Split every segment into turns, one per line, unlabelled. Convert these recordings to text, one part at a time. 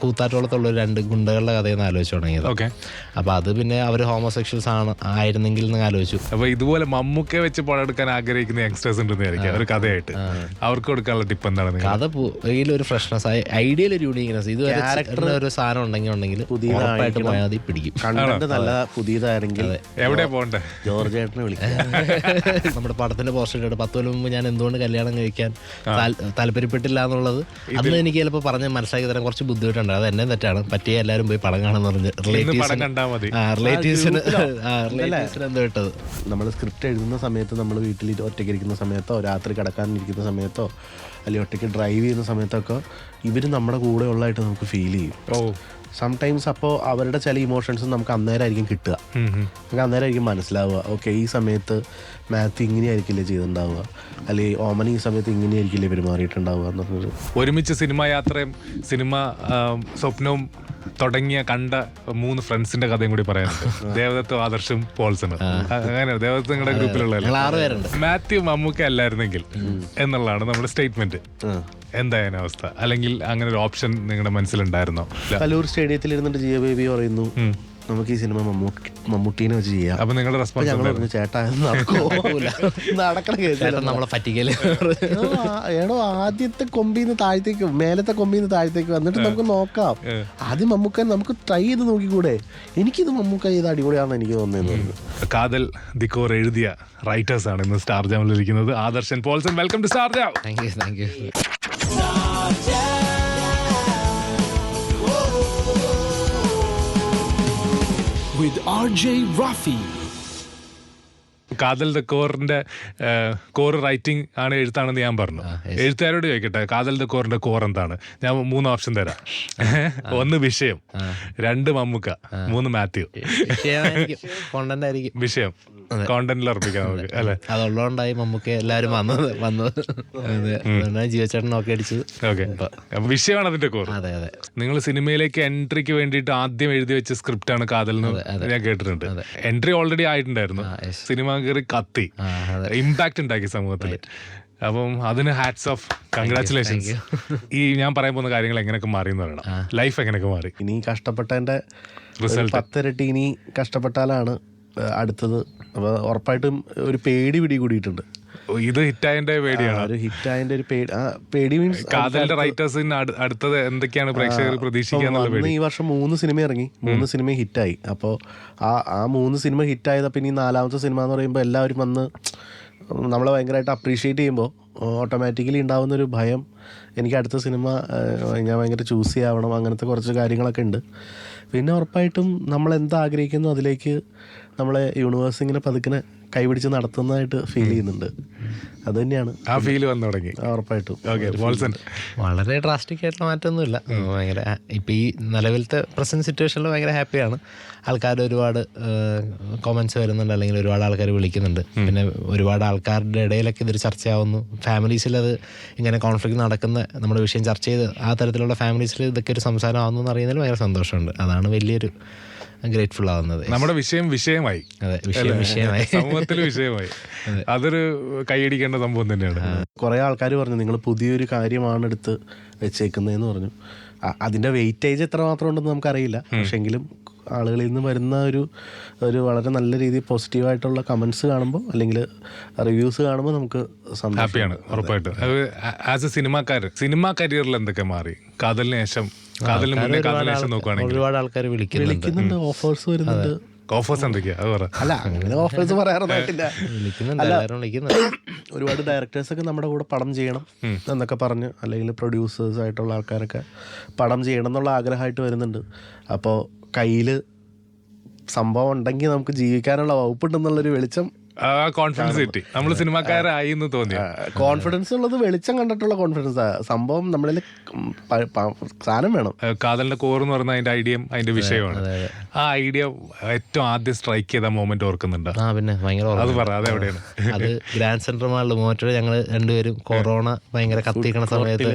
കൂത്താറ്റോളത്തുള്ള ഒരു 2 ഗുണ്ടകളുടെ കഥയെന്ന് ആലോചിച്ചു തുടങ്ങിയത്.
ഓക്കെ.
അപ്പോൾ അത് പിന്നെ അവർ ഹോമോസെക്ഷൽസ് ആയിരുന്നെങ്കിൽ എന്ന് ആലോചിച്ചു.
അപ്പോൾ ഇതുപോലെ മമ്മൂക്കെ വെച്ച് പടം എടുക്കാൻ ആഗ്രഹിക്കുന്ന യങ്സ്റ്റേഴ്സ് ഉണ്ടെന്നായിരിക്കും ഒരു കഥയായിട്ട് അവർക്ക് കൊടുക്കാനുള്ള ടിപ്പ് എന്താണ്?
കഥ ഒരു ഫ്രഷ്നെസ്, ഐഡിയയിൽ ഒരു യൂണീക്നെസ്, ഇതുവരെ ഒരു സാധനം ഉണ്ടെങ്കിൽ ഉറപ്പായിട്ട് പോയാൽ മതി, പിടിക്കും.
കണ്ടന്റ് നല്ല പുതിയതാണെങ്കിൽ
എവിടെയാ പോകണ്ടേ?
ജോർജ് ചേട്ടനെ വിളിക്കാം.
നമ്മുടെ പടത്തിന്റെ പോസ്റ്റർ ഇട്ടിട്ട് 10 കൊല്ലം മുമ്പ് ഞാൻ എന്തുകൊണ്ട് കല്യാണം കഴിക്കാൻ താല്പര്യപ്പെട്ടില്ല എന്നുള്ളത് അന്ന് എനിക്ക് ചിലപ്പോൾ പറഞ്ഞ് മനസ്സിലാക്കി തരാൻ കുറച്ച് ബുദ്ധിമുട്ടുണ്ട്. അത് എന്നെ തെറ്റാണ്. പറ്റിയ എല്ലാവരും പോയി പടം കാണാന്ന് പറഞ്ഞ് റിലേറ്റീവ്സിന് എന്തോ ഇട്ടത്.
നമ്മൾ സ്ക്രിപ്റ്റ് എഴുതുന്ന സമയത്ത് നമ്മൾ വീട്ടിൽ ഒറ്റയ്ക്ക് ഇരിക്കുന്ന സമയത്തോ രാത്രി കിടക്കാനിരിക്കുന്ന സമയത്തോ അല്ലെങ്കിൽ ഒറ്റയ്ക്ക് ഡ്രൈവ് ചെയ്യുന്ന സമയത്തൊക്കെ ഇവർ നമ്മുടെ കൂടെ ഉള്ളതായിട്ട് നമുക്ക് ഫീൽ ചെയ്യും. സംടൈംസ് അപ്പോൾ അവരുടെ ചില ഇമോഷൻസ് നമുക്ക് അന്നേരമായിരിക്കും കിട്ടുക, നമുക്ക് അന്നേരമായിരിക്കും മനസ്സിലാവുക. ഓക്കെ, ഈ സമയത്ത് മാത്യു ഇങ്ങനെയായിരിക്കില്ലേ ചെയ്തിട്ടുണ്ടാവുക, അല്ലെങ്കിൽ ഓമന ഈ സമയത്ത് ഇങ്ങനെയായിരിക്കില്ലേ പെരുമാറിയിട്ടുണ്ടാവുക എന്ന് പറഞ്ഞൊരു
ഒരുമിച്ച് സിനിമാ യാത്രയും സിനിമ സ്വപ്നവും തുടങ്ങിയ കണ്ട 3 ഫ്രണ്ട്സിന്റെ കഥയും കൂടി പറയാനുണ്ട്. ദേവദത്തും ആദർശും പോൾസണും. അങ്ങനെ ദേവദത്ത് നിങ്ങളുടെ ഗ്രൂപ്പിലുള്ള മാത്യു മമ്മൂക്ക അല്ലായിരുന്നെങ്കിൽ എന്നുള്ളതാണ് നമ്മുടെ സ്റ്റേറ്റ്മെന്റ്. എന്തായാലും അവസ്ഥ, അല്ലെങ്കിൽ അങ്ങനെ ഒരു ഓപ്ഷൻ നിങ്ങളുടെ മനസ്സിലുണ്ടായിരുന്നോ?
കലൂർ സ്റ്റേഡിയത്തിൽ ഇരുന്നിട്ട് ജിയോ ബേബി പറയുന്നു നമുക്ക് ഈ സിനിമ മമ്മൂട്ടീനെ വെച്ച് ചെയ്യാം.
അപ്പൊ നിങ്ങളുടെ റെസ്പോൺസ്
ഞങ്ങൾ പറഞ്ഞു ചേട്ടാ നടക്കണ
നമ്മളെ പറ്റിക്കല്
ഏടോ ആദ്യത്തെ കൊമ്പീന്ന് താഴത്തേക്ക് മേലത്തെ കൊമ്പീന്ന് താഴത്തേക്ക് വന്നിട്ട് നമുക്ക് നോക്കാം. ആദ്യം മമ്മൂക്ക നമുക്ക് ട്രൈ ചെയ്ത് നോക്കിക്കൂടെ? എനിക്കിത് മമ്മൂക്ക ചെയ്ത് അടിപൊളിയാണെന്ന് എനിക്ക് തോന്നുന്നത്.
കാതൽ ദിക്കോർ എഴുതിയ റൈറ്റേഴ്സ് ആണ് ഇന്ന് സ്റ്റാർ ജാമിൽ ഇരിക്കുന്നത്. Adarshan, Paulson, welcome to star jam.
Thank you.
With RJ Rafi.
കാതൽ ദക്കോറിന്റെ കോർ റൈറ്റിംഗ് ആണ്, എഴുത്താണെന്ന് ഞാൻ പറഞ്ഞു. എഴുത്തുകാരോട് ചോദിക്കട്ടെ, കാതൽ ദക്കോറിന്റെ കോർ എന്താണ്? ഞാൻ 3 ഓപ്ഷൻ തരാം. 1 വിഷയം, 2 മമ്മൂക്ക, 3 മാത്യു. വിഷയം കോണ്ടന്റിൽ ഉറപ്പിക്കാം നമുക്ക്, അല്ലെ?
അതുള്ളതുകൊണ്ടായി മമ്മൂക്ക എല്ലാവരും വന്നത് ജീവചേട്ടൻ നോക്കി അടിച്ചത്.
ഓക്കെ, വിഷയമാണ് അതിന്റെ കോർ.
അതെ.
നിങ്ങൾ സിനിമയിലേക്ക് എൻട്രിക്ക് വേണ്ടിയിട്ട് ആദ്യം എഴുതി വെച്ച സ്ക്രിപ്റ്റ് ആണ് കാതൽ എന്ന് ഞാൻ കേട്ടിട്ടുണ്ട്. എൻട്രി ഓൾറെഡി ആയിട്ടുണ്ടായിരുന്നു, സിനിമ കയറി കത്തി, ഇമ്പാക്ട് ഉണ്ടാക്കി സമൂഹത്തിൽ. അപ്പം അതിന് ഹാറ്റ്സ് ഓഫ്, കൺഗ്രാറ്റുലേഷൻസ്. ഈ ഞാൻ പറയാൻ പോകുന്ന കാര്യങ്ങൾ എങ്ങനെയൊക്കെ മാറി എന്ന് പറയണം, ലൈഫ് എങ്ങനെയൊക്കെ മാറി.
ഇനി കഷ്ടപ്പെട്ടതിന്റെ റിസൾട്ട് 10 ഇരട്ടി ഇനി കഷ്ടപ്പെട്ടാലാണ് അടുത്തത്. അപ്പൊ ഉറപ്പായിട്ടും ഒരു പേടി പിടികൂടിയിട്ടുണ്ട്.
ഇത് ഹിറ്റായതിന്റെ പേടിയാണ്,
ഒരു ഹിറ്റായതിന്റെ ഒരു പേടി മീൻസ്
കാതലിന്റെ റൈറ്റേഴ്സിന് അടുത്തത് എന്തൊക്കെയാണ് പ്രേക്ഷകർ പ്രതീക്ഷിക്കുക.
ഈ വർഷം 3 സിനിമ ഇറങ്ങി, 3 സിനിമ ഹിറ്റായി. അപ്പോൾ ആ 3 സിനിമ ഹിറ്റായത് പിന്നെ ഈ 4ാമത്തെ സിനിമ എന്ന് പറയുമ്പോൾ എല്ലാവരും വന്ന് നമ്മളെ ഭയങ്കരമായിട്ട് അപ്രീഷിയേറ്റ് ചെയ്യുമ്പോൾ ഓട്ടോമാറ്റിക്കലി ഉണ്ടാവുന്നൊരു ഭയം, എനിക്ക് അടുത്ത സിനിമ ഞാൻ ഭയങ്കര ചൂസ് ചെയ്യാവണം, അങ്ങനത്തെ കുറച്ച് കാര്യങ്ങളൊക്കെ ഉണ്ട്. പിന്നെ ഉറപ്പായിട്ടും നമ്മൾ എന്താ ആഗ്രഹിക്കുന്നു അതിലേക്ക് നമ്മളെ യൂണിവേഴ്സ് ഇങ്ങനെ പതുക്കിനെ കൈപിടിച്ച് നടത്തുന്നതായിട്ട് ഫീൽ ചെയ്യുന്നുണ്ട്. അത് തന്നെയാണ്
ആ ഫീൽ വന്നു തുടങ്ങി.
ഉറപ്പായിട്ടും.
വളരെ ഡ്രാസ്റ്റിക് ആയിട്ടുള്ള മാറ്റമൊന്നുമില്ല. ഭയങ്കര ഇപ്പം ഈ നിലവിലത്തെ പ്രസന്റ് സിറ്റുവേഷനിൽ ഭയങ്കര ഹാപ്പിയാണ്. ആൾക്കാർ ഒരുപാട് കോമൻസ് വരുന്നുണ്ട്, അല്ലെങ്കിൽ ഒരുപാട് ആൾക്കാർ വിളിക്കുന്നുണ്ട്. പിന്നെ ഒരുപാട് ആൾക്കാരുടെ ഇടയിലൊക്കെ ഇതൊരു ചർച്ചയാവുന്നു. ഫാമിലീസിൽ അത് ഇങ്ങനെ കോൺഫ്ലിക്റ്റ് നടക്കുന്ന നമ്മുടെ വിഷയം ചർച്ച ചെയ്ത് ആ തരത്തിലുള്ള ഫാമിലീസിൽ ഇതൊക്കെ ഒരു സംസാരം ആവുന്നു എന്ന് അറിയുന്നതിൽ ഭയങ്കര സന്തോഷമുണ്ട്. അതാണ് വലിയൊരു ഗ്രേറ്റ്ഫുൾ ആവുന്നത്.
നമ്മുടെ വിഷയമായി,
വിഷയമായി,
സമൂഹത്തിൽ വിഷയമായി. അതൊരു കൈയടിക്കേണ്ട സംഭവം തന്നെയാണ്.
കുറേ ആൾക്കാർ പറഞ്ഞു നിങ്ങൾ പുതിയൊരു കാര്യമാണ് എടുത്ത് വെച്ചേക്കുന്നതെന്ന് പറഞ്ഞു. അതിൻ്റെ വെയിറ്റേജ് എത്ര മാത്രം ഉണ്ടെന്ന് നമുക്കറിയില്ല. പക്ഷെങ്കിലും ആളുകളിൽ നിന്ന് വരുന്ന ഒരു വളരെ നല്ല രീതിയിൽ പോസിറ്റീവായിട്ടുള്ള കമൻസ് കാണുമ്പോൾ അല്ലെങ്കിൽ റിവ്യൂസ് കാണുമ്പോൾ നമുക്ക്
ഹാപ്പിയാണ്. ഉറപ്പായിട്ടും. ആസ് എ സിനിമാ കരിയറിൽ എന്തൊക്കെ മാറി കാതലിന് ശേഷം? കാതലിന് മുന്നേ, കാതലിന് ശേഷം നോക്കുകയാണെങ്കിൽ
ഒരുപാട് ആൾക്കാർ വിളിക്കുന്നുണ്ട്,
ഓഫേഴ്സ് വരുന്നുണ്ട്.
ഓഫേഴ്സ് എന്തൊക്കെയാ അത് പറ.
അല്ല, അങ്ങനെ ഓഫേഴ്സ് പറയാറൊന്നായിട്ടില്ല.
വിളിക്കുന്നുണ്ട്.
ഒരുപാട് ഡയറക്ടേഴ്സൊക്കെ നമ്മുടെ കൂടെ പടം ചെയ്യണം എന്നൊക്കെ പറഞ്ഞ്, അല്ലെങ്കിൽ പ്രൊഡ്യൂസേഴ്സ് ആയിട്ടുള്ള ആൾക്കാരൊക്കെ പടം ചെയ്യണം എന്നുള്ള ആഗ്രഹമായിട്ട് വരുന്നുണ്ട്. അപ്പോൾ കയ്യിൽ സംഭവം ഉണ്ടെങ്കിൽ നമുക്ക് ജീവിക്കാനുള്ള വകുപ്പുണ്ടെന്നുള്ളൊരു വെളിച്ചം,
കോൺഫിഡൻസ് കിട്ടി. നമ്മൾ സിനിമാക്കാരായി എന്ന് തോന്നി.
കോൺഫിഡൻസ് ഉള്ളത് വെളിച്ചം കണ്ടിട്ടുള്ള കോൺഫിഡൻസ്. സംഭവം നമ്മളിൽ സാധനം വേണം.
കാതലിന്റെ കോർ എന്ന് പറയുന്ന അതിന്റെ ഐഡിയ, അതിന്റെ വിഷയമാണ്. ആ ഐഡിയ ഏറ്റവും ആദ്യം സ്ട്രൈക്ക് ചെയ്ത മൊമെന്റ് ഓർക്കുന്നുണ്ട്?
പിന്നെ ഭയങ്കര
അത് പറ, അതെവിടെയാണ്?
അത് ഗ്രാൻഡ് സെൻട്രൽ മാളിൽ മോറ്റോട് ഞങ്ങൾ രണ്ടുപേരും കൊറോണ ഭയങ്കര കത്തിക്കണ സമയത്ത്,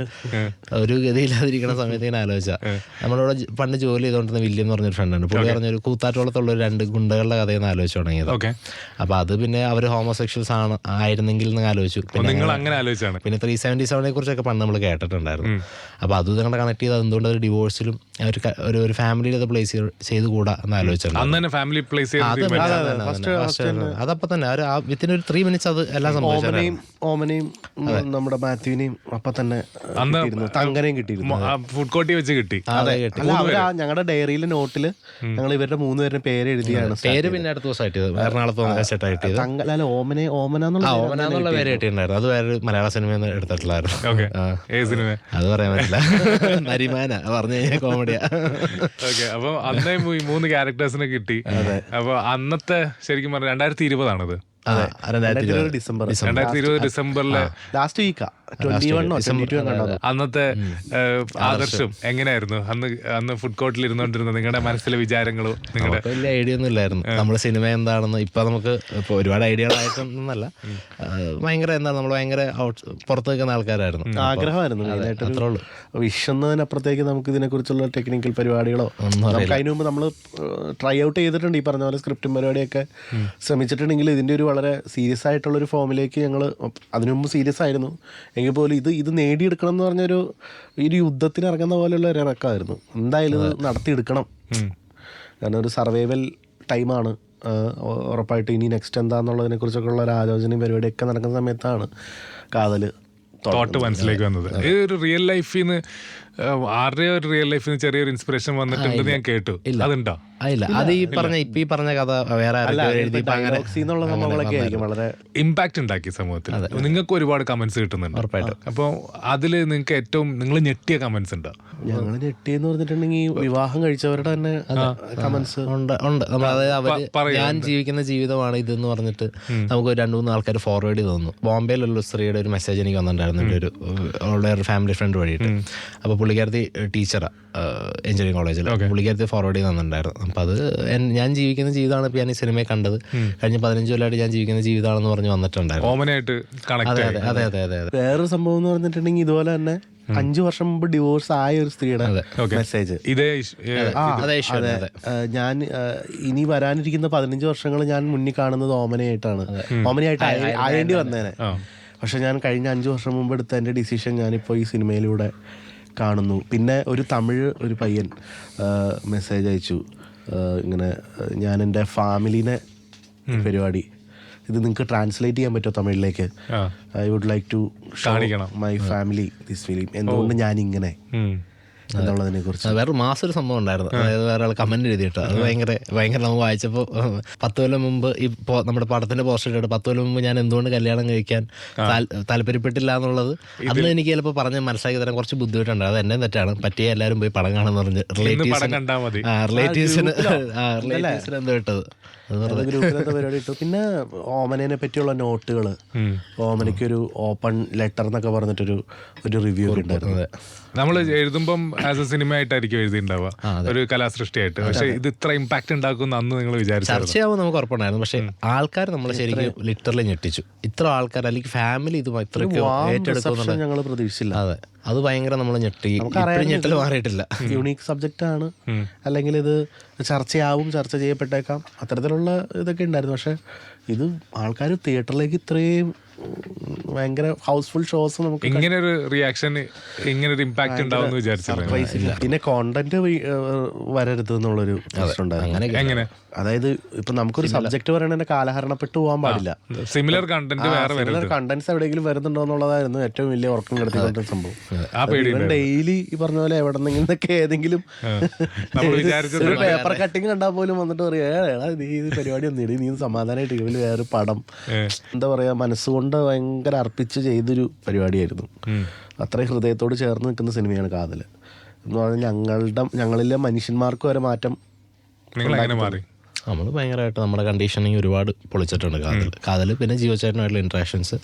ഒരു ഗതിയില്ലാതിരിക്കണ സമയത്ത് ഇങ്ങനെ ആലോചിച്ചാ, നമ്മളിവിടെ പണ്ട് ജോലി ചെയ്തോണ്ടിരുന്ന വില്യം എന്ന് പറഞ്ഞൊരു ഫ്രണ്ടാണ്. പുള്ളി പറഞ്ഞൊരു കൂത്താറ്റോളത്തുള്ള ഒരു 2 ഗുണ്ടകളുടെ കഥയെന്ന് ആലോചിച്ചു തുടങ്ങിയത്. അപ്പൊ അത് പിന്നെ അവർ ഹോമോസെക്ഷൽസ് ആയിരുന്നെങ്കിൽ എന്ന് ആലോചിച്ചു. പിന്നെ 377 കുറിച്ചൊക്കെ പണ്ട് നമ്മൾ കേട്ടിട്ടുണ്ടായിരുന്നു. അപ്പോൾ അത് ഞങ്ങളുടെ കണക്ട് ചെയ്ത് എന്തുകൊണ്ട് ഒരു ഡിവോഴ്സിലും ഒരു ഫാമിലിയിൽ അത് പ്ലേസ് ചെയ്തുകൂടാ എന്ന് ആലോചിച്ചിട്ടുണ്ട്.
അന്ന് തന്നെ ഫാമിലി പ്ലേസ്
അതപ്പോ തന്നെ വിത്തിൻ ഒരു 3 minutes അത് എല്ലാം സംഭവിച്ചു.
ഓമനയും നമ്മുടെ മാത്യുവിനെയും അപ്പൊ തന്നെ തങ്കനെയും കിട്ടിയിരുന്നു.
ഫുഡ് കോർട്ടിൽ വെച്ച് കിട്ടി.
ഞങ്ങളുടെ ഡയറിയിലെ നോട്ടില് ഞങ്ങൾ ഇവരുടെ 3 പേരുടെ പേര് എഴുതിയാണ്.
പേര് പിന്നെ അടുത്ത ദിവസമായിട്ട് എറണാകുളത്ത് ഓമനുള്ള പേര് കിട്ടിയിട്ടുണ്ടായിരുന്നു. അത് വേറെ മലയാള സിനിമയിൽ നിന്ന് എടുത്തിട്ടുള്ളായിരുന്നു. അത് പറയാൻ പറ്റില്ല. നരിമാന പറഞ്ഞു കഴിഞ്ഞാൽ കോമഡിയാ.
അപ്പൊ അന്നേ 3 ക്യാരക്ടേഴ്സിനെ കിട്ടി. അപ്പൊ അന്നത്തെ ശരിക്കും പറഞ്ഞാൽ 2020 ഡിസംബറിലെ
ലാസ്റ്റ് വീക്കാ
അന്നത്തെ ആദർശം എങ്ങനെയായിരുന്നു അന്ന് ഫുഡ് കോർട്ടിൽ ഇരുന്നോണ്ടിരുന്നത്? നിങ്ങളുടെ മനസ്സിലെ വിചാരങ്ങളോ? നിങ്ങളുടെ
വലിയ ഐഡിയ ഒന്നും ഇല്ലായിരുന്നു നമ്മുടെ സിനിമ എന്താണെന്ന്. ഇപ്പൊ നമുക്ക് ഇപ്പൊ ഒരുപാട് ഐഡിയകളായിട്ടൊന്നല്ല, ഭയങ്കര എന്താണ് നമ്മൾ ഭയങ്കര പുറത്ത് നിൽക്കുന്ന ആൾക്കാരായിരുന്നു.
ആഗ്രഹമായിരുന്നു മെയിനായിട്ട്. വിഷന്നതിനപ്പുറത്തേക്ക് നമുക്ക് ഇതിനെക്കുറിച്ചുള്ള ടെക്നിക്കൽ പരിപാടികളോ നമുക്ക് അതിനു മുമ്പ് നമ്മൾ ട്രൈ ഔട്ട് ചെയ്തിട്ടുണ്ട്. ഈ പറഞ്ഞ പോലെ സ്ക്രിപ്റ്റും പരിപാടിയൊക്കെ ശ്രമിച്ചിട്ടുണ്ടെങ്കിൽ ഇതിൻ്റെ ഒരു വളരെ സീരിയസ് ആയിട്ടുള്ളൊരു ഫോമിലേക്ക് ഞങ്ങൾ അതിനു മുമ്പ് സീരിയസ് ആയിരുന്നു എങ്കിൽ പോലും ഇത് നേടിയെടുക്കണം എന്ന് പറഞ്ഞൊരു യുദ്ധത്തിന് ഇറങ്ങുന്ന പോലെയുള്ള ഒരു ഇറക്കമായിരുന്നു. എന്തായാലും ഇത് നടത്തിയെടുക്കണം. കാരണം ഒരു സർവൈവൽ ടൈമാണ്. ഉറപ്പായിട്ട് ഇനി നെക്സ്റ്റ് എന്താണെന്നുള്ളതിനെ കുറിച്ചൊക്കെ ഉള്ള ഒരു ആലോചനയും പരിപാടിയൊക്കെ നടക്കുന്ന സമയത്താണ് കാതല്
തോട്ട് മനസ്സിലേക്ക് വന്നത്. ഈ ഒരു റിയൽ ലൈഫിൽ നിന്ന് ആരുടെയോ ഒരു റിയൽ ലൈഫിൽ നിന്ന് ചെറിയൊരു ഇൻസ്പിറേഷൻ വന്നിട്ടുണ്ടെന്ന് ഞാൻ കേട്ടു. അതുണ്ടോ?
ഇല്ല, അത് ഈ പറഞ്ഞ കഥ വേറെ
വളരെ
ഇമ്പാക്ട് ഉണ്ടാക്കി സമൂഹത്തിൽ. നിങ്ങൾക്ക് ഒരുപാട് കമന്റ്സ് കിട്ടുന്നുണ്ട്. അപ്പോൾ അതിൽ നിങ്ങൾക്ക് ഏറ്റവും നിങ്ങൾ ഞെട്ടിയ കമന്റ്സ് ഉണ്ടോ?
ഞങ്ങൾ ഞെട്ടിയെന്ന് പറഞ്ഞിട്ടുണ്ടെങ്കിൽ വിവാഹം കഴിച്ചവരുടെ തന്നെ കമന്റ്സ്
ഉണ്ട്. അതായത് ഞാൻ ജീവിക്കുന്ന ജീവിതമാണ് ഇതെന്ന് പറഞ്ഞിട്ട് നമുക്ക് 2-3 ആൾക്കാർ ഫോർവേഡ് ചെയ്ത് തന്നു. ബോംബെയിലുള്ള സ്ത്രീയുടെ ഒരു മെസ്സേജ് എനിക്ക് വന്നിട്ടുണ്ടായിരുന്നു. അവളുടെ ഒരു ഫാമിലി ഫ്രണ്ട് വഴിയിട്ട്. അപ്പോൾ പുള്ളിക്കാരത്തി ടീച്ചറാണ് എഞ്ചിനീയറിംഗ് കോളേജിൽ. പുള്ളിക്കാരത്തി ഫോർവേഡ് ചെയ്ത് തന്നിട്ടുണ്ടായിരുന്നു. അപ്പം അത് ഞാൻ ജീവിക്കുന്ന ജീവിതമാണ് ഇപ്പം ഞാൻ ഈ സിനിമയിൽ കണ്ടത്. കഴിഞ്ഞ 15 കൊല്ലമായിട്ട് ഞാൻ ജീവിക്കുന്ന ജീവിതമാണെന്ന് പറഞ്ഞ് വന്നിട്ടുണ്ടായിരുന്നു. അതെ.
വേറൊരു സംഭവം എന്ന് പറഞ്ഞിട്ടുണ്ടെങ്കിൽ ഇതുപോലെ തന്നെ 5 വർഷം മുമ്പ് ഡിവോഴ്സ് ആയ ഒരു സ്ത്രീയുടെ മെസ്സേജ്. ഞാൻ ഇനി വരാനിരിക്കുന്ന 15 വർഷങ്ങൾ ഞാൻ മുന്നിൽ കാണുന്നത് ഓമനയായിട്ട് ആയേണ്ടി വന്നേനെ. പക്ഷെ ഞാൻ കഴിഞ്ഞ 5 വർഷം മുമ്പ് എടുത്ത എൻ്റെ ഡിസിഷൻ ഞാനിപ്പോൾ ഈ സിനിമയിലൂടെ കാണുന്നു. പിന്നെ ഒരു ഒരു പയ്യൻ മെസ്സേജ് അയച്ചു, ഇങ്ങനെ ഞാൻ എൻ്റെ ഫാമിലിനെ പരിപാടി ഇത് നിങ്ങൾക്ക് ട്രാൻസ്ലേറ്റ് ചെയ്യാൻ പറ്റുമോ തമിഴിലേക്ക്? I would like to show my family this film. എന്തുകൊണ്ട് ഞാനിങ്ങനെ എന്നുള്ളതിനെ കുറിച്ച്
വേറെ മാസൊരു സംഭവം ഉണ്ടായിരുന്നു. അതായത് വേറെ ആൾ കമന്റ് എഴുതിയിട്ട് അത് ഭയങ്കര നമുക്ക് വായിച്ചപ്പോൾ 10 കൊല്ലം മുമ്പ് ഇപ്പോൾ നമ്മുടെ പടത്തിന്റെ പോസ്റ്റർ ഇട്ടിട്ട് 10 കൊല്ലം മുമ്പ് ഞാൻ എന്തുകൊണ്ട് കല്യാണം കഴിക്കാൻ താല്പര്യപ്പെട്ടില്ല എന്നുള്ളത് അന്ന് എനിക്ക് ചിലപ്പോൾ പറഞ്ഞ് മനസ്സിലാക്കി തരാൻ കുറച്ച് ബുദ്ധിമുട്ടുണ്ട്. അത് എന്നെ തെറ്റാണ്. പറ്റിയ എല്ലാവരും പോയി പടം കാണാന്ന് പറഞ്ഞ് റിലേറ്റീവ്സിന് എന്തോ ഇട്ടത്
ഗ്രൂപ്പിലത്തെ പരിപാടി ഇട്ടു. പിന്നെ ഓമനെ പറ്റിയുള്ള നോട്ടുകൾ, ഓമനയ്ക്കൊരു ഓപ്പൺ ലെറ്റർ എന്നൊക്കെ പറഞ്ഞിട്ടൊരു റിവ്യൂ ഉണ്ടായിരുന്നു.
നമ്മൾ എഴുതുമ്പം ആസ് എ സിനിമ ആയിട്ടായിരിക്കും എഴുതിണ്ടാവുക, ഒരു കലാസൃഷ്ടിയായിട്ട്. പക്ഷെ ഇത് ഇത്ര ഇമ്പാക്ട് ഉണ്ടാക്കുന്ന അന്ന് നിങ്ങൾ വിചാരിച്ചു?
ചർച്ചയാവും നമുക്ക് ഉറപ്പുണ്ടായിരുന്നു. പക്ഷെ ആൾക്കാർ നമ്മളെ ശരിക്കും ലിറ്ററലി ഞെട്ടിച്ചു. ഇത്ര ആൾക്കാർ അല്ലെങ്കിൽ ഫാമിലി ഇത് ഏറ്റെടുക്കും
ഞങ്ങൾ പ്രതീക്ഷിച്ചില്ല.
അതെ, അത് ഭയങ്കര നമ്മൾ ഞെട്ടൽ മാറിയിട്ടില്ല.
യുണീക്ക് സബ്ജക്റ്റ് ആണ്, അല്ലെങ്കിൽ ഇത് ചർച്ച ചെയ്യപ്പെട്ടേക്കാം, അത്തരത്തിലുള്ള ഇതൊക്കെ ഉണ്ടായിരുന്നു. പക്ഷെ ഇത് ആൾക്കാർ തിയേറ്ററിലേക്ക് ഇത്രയും ഭയങ്കര ഹൗസ്ഫുൾ ഷോസ് നമുക്ക്
ഇങ്ങനെ ഒരു റിയാക്ഷൻ, ഇങ്ങനെ ഒരു ഇമ്പാക്ട് ഉണ്ടാവും വിചാരിച്ചില്ല.
പിന്നെ കോണ്ടന്റ് വരരുത് എന്നുള്ളൊരു പ്രശ്നം ഉണ്ടായിരുന്നു. അതായത് ഇപ്പൊ നമുക്കൊരു സബ്ജക്ട് പറയണ കാലഹരണപ്പെട്ടു പോകാൻ പാടില്ല.
സിമിലർ
കണ്ടന്റ്സ് എവിടെയെങ്കിലും വരുന്നുണ്ടോ എന്നുള്ളതായിരുന്നു ഏറ്റവും വലിയ ഉറക്കം കിടത്തിക്കൊണ്ട സംഭവം. ഡെയിലി ഈ പറഞ്ഞ പോലെ എവിടെന്നെങ്കിലൊക്കെ ഏതെങ്കിലും പേപ്പർ കട്ടിങ് കണ്ടാൽ പോലും വന്നിട്ട് പറയാ നീ ഇത് പരിപാടി ഒന്നും ഇടി, നീ സമാധാനമായിട്ട് ഇതിൽ വേറെ പടം എന്താ പറയാ മനസ്സുകൊണ്ട് ഭയങ്കര അർപ്പിച്ച് ചെയ്തൊരു പരിപാടിയായിരുന്നു. അത്രയും ഹൃദയത്തോട് ചേർന്ന് നിൽക്കുന്ന സിനിമയാണ് കാതൽ എന്ന് പറഞ്ഞാൽ ഞങ്ങളിലെ മനുഷ്യന്മാർക്ക് വരെ മാറ്റം.
നമ്മൾ ഭയങ്കരമായിട്ട് നമ്മുടെ കണ്ടീഷനിങ് ഒരുപാട് പൊളിച്ചിട്ടുണ്ട് കാതൽ. പിന്നെ ജീവചേട്ടനായിട്ടുള്ള ഇൻട്രാക്ഷൻസ്,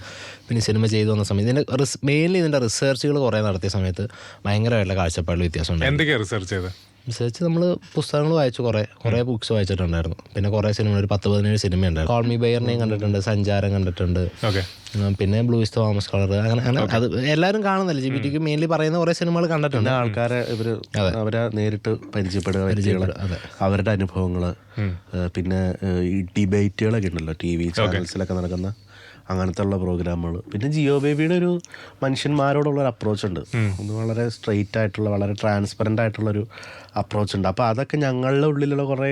പിന്നെ സിനിമ ചെയ്തു വന്ന സമയത്ത് ഇതിൻ്റെ മെയിൻലി ഇതിൻ്റെ റിസർച്ചുകൾ കുറേ നടത്തിയ സമയത്ത് ഭയങ്കരമായിട്ടുള്ള കാഴ്ചപ്പാടിൽ വ്യത്യാസമുണ്ട്.
എന്തൊക്കെയാണ് റിസർച്ച് ചെയ്തത്?
റിസർച്ച് നമ്മൾ പുസ്തകങ്ങൾ വായിച്ചു, കുറേ ബുക്സ് വായിച്ചിട്ടുണ്ടായിരുന്നു. പിന്നെ കുറേ സിനിമ, ഒരു 10-17 സിനിമ ഉണ്ടായിരുന്നു. Call me by your name കണ്ടിട്ടുണ്ട്, സഞ്ചാരം കണ്ടിട്ടുണ്ട്, പിന്നെ blue is the warmest colour, അങ്ങനെ അത് എല്ലാവരും കാണുന്നില്ല. LGBTQ മെയിൻലി പറയുന്ന കുറേ സിനിമകൾ കണ്ടിട്ടുണ്ട്.
ആൾക്കാരെ അവരെ നേരിട്ട് പരിചയപ്പെടുക, അവരുടെ അനുഭവങ്ങൾ, പിന്നെ ഈ ഡിബേറ്റുകളൊക്കെ ഉണ്ടല്ലോ TV ചാനൽസിലൊക്കെ നടക്കുന്ന അങ്ങനത്തെ ഉള്ള പ്രോഗ്രാമുകൾ. പിന്നെ ജിയോ ബേബിയുടെ ഒരു മനുഷ്യന്മാരോടുള്ള ഒരു അപ്രോച്ച് ഉണ്ട്. അത് വളരെ സ്ട്രെയിറ്റ് ആയിട്ടുള്ള വളരെ ട്രാൻസ്പെറൻ്റ് ആയിട്ടുള്ളൊരു അപ്രോച്ച് ഉണ്ട്. അപ്പോൾ അതൊക്കെ ഞങ്ങളുടെ ഉള്ളിലുള്ള കുറേ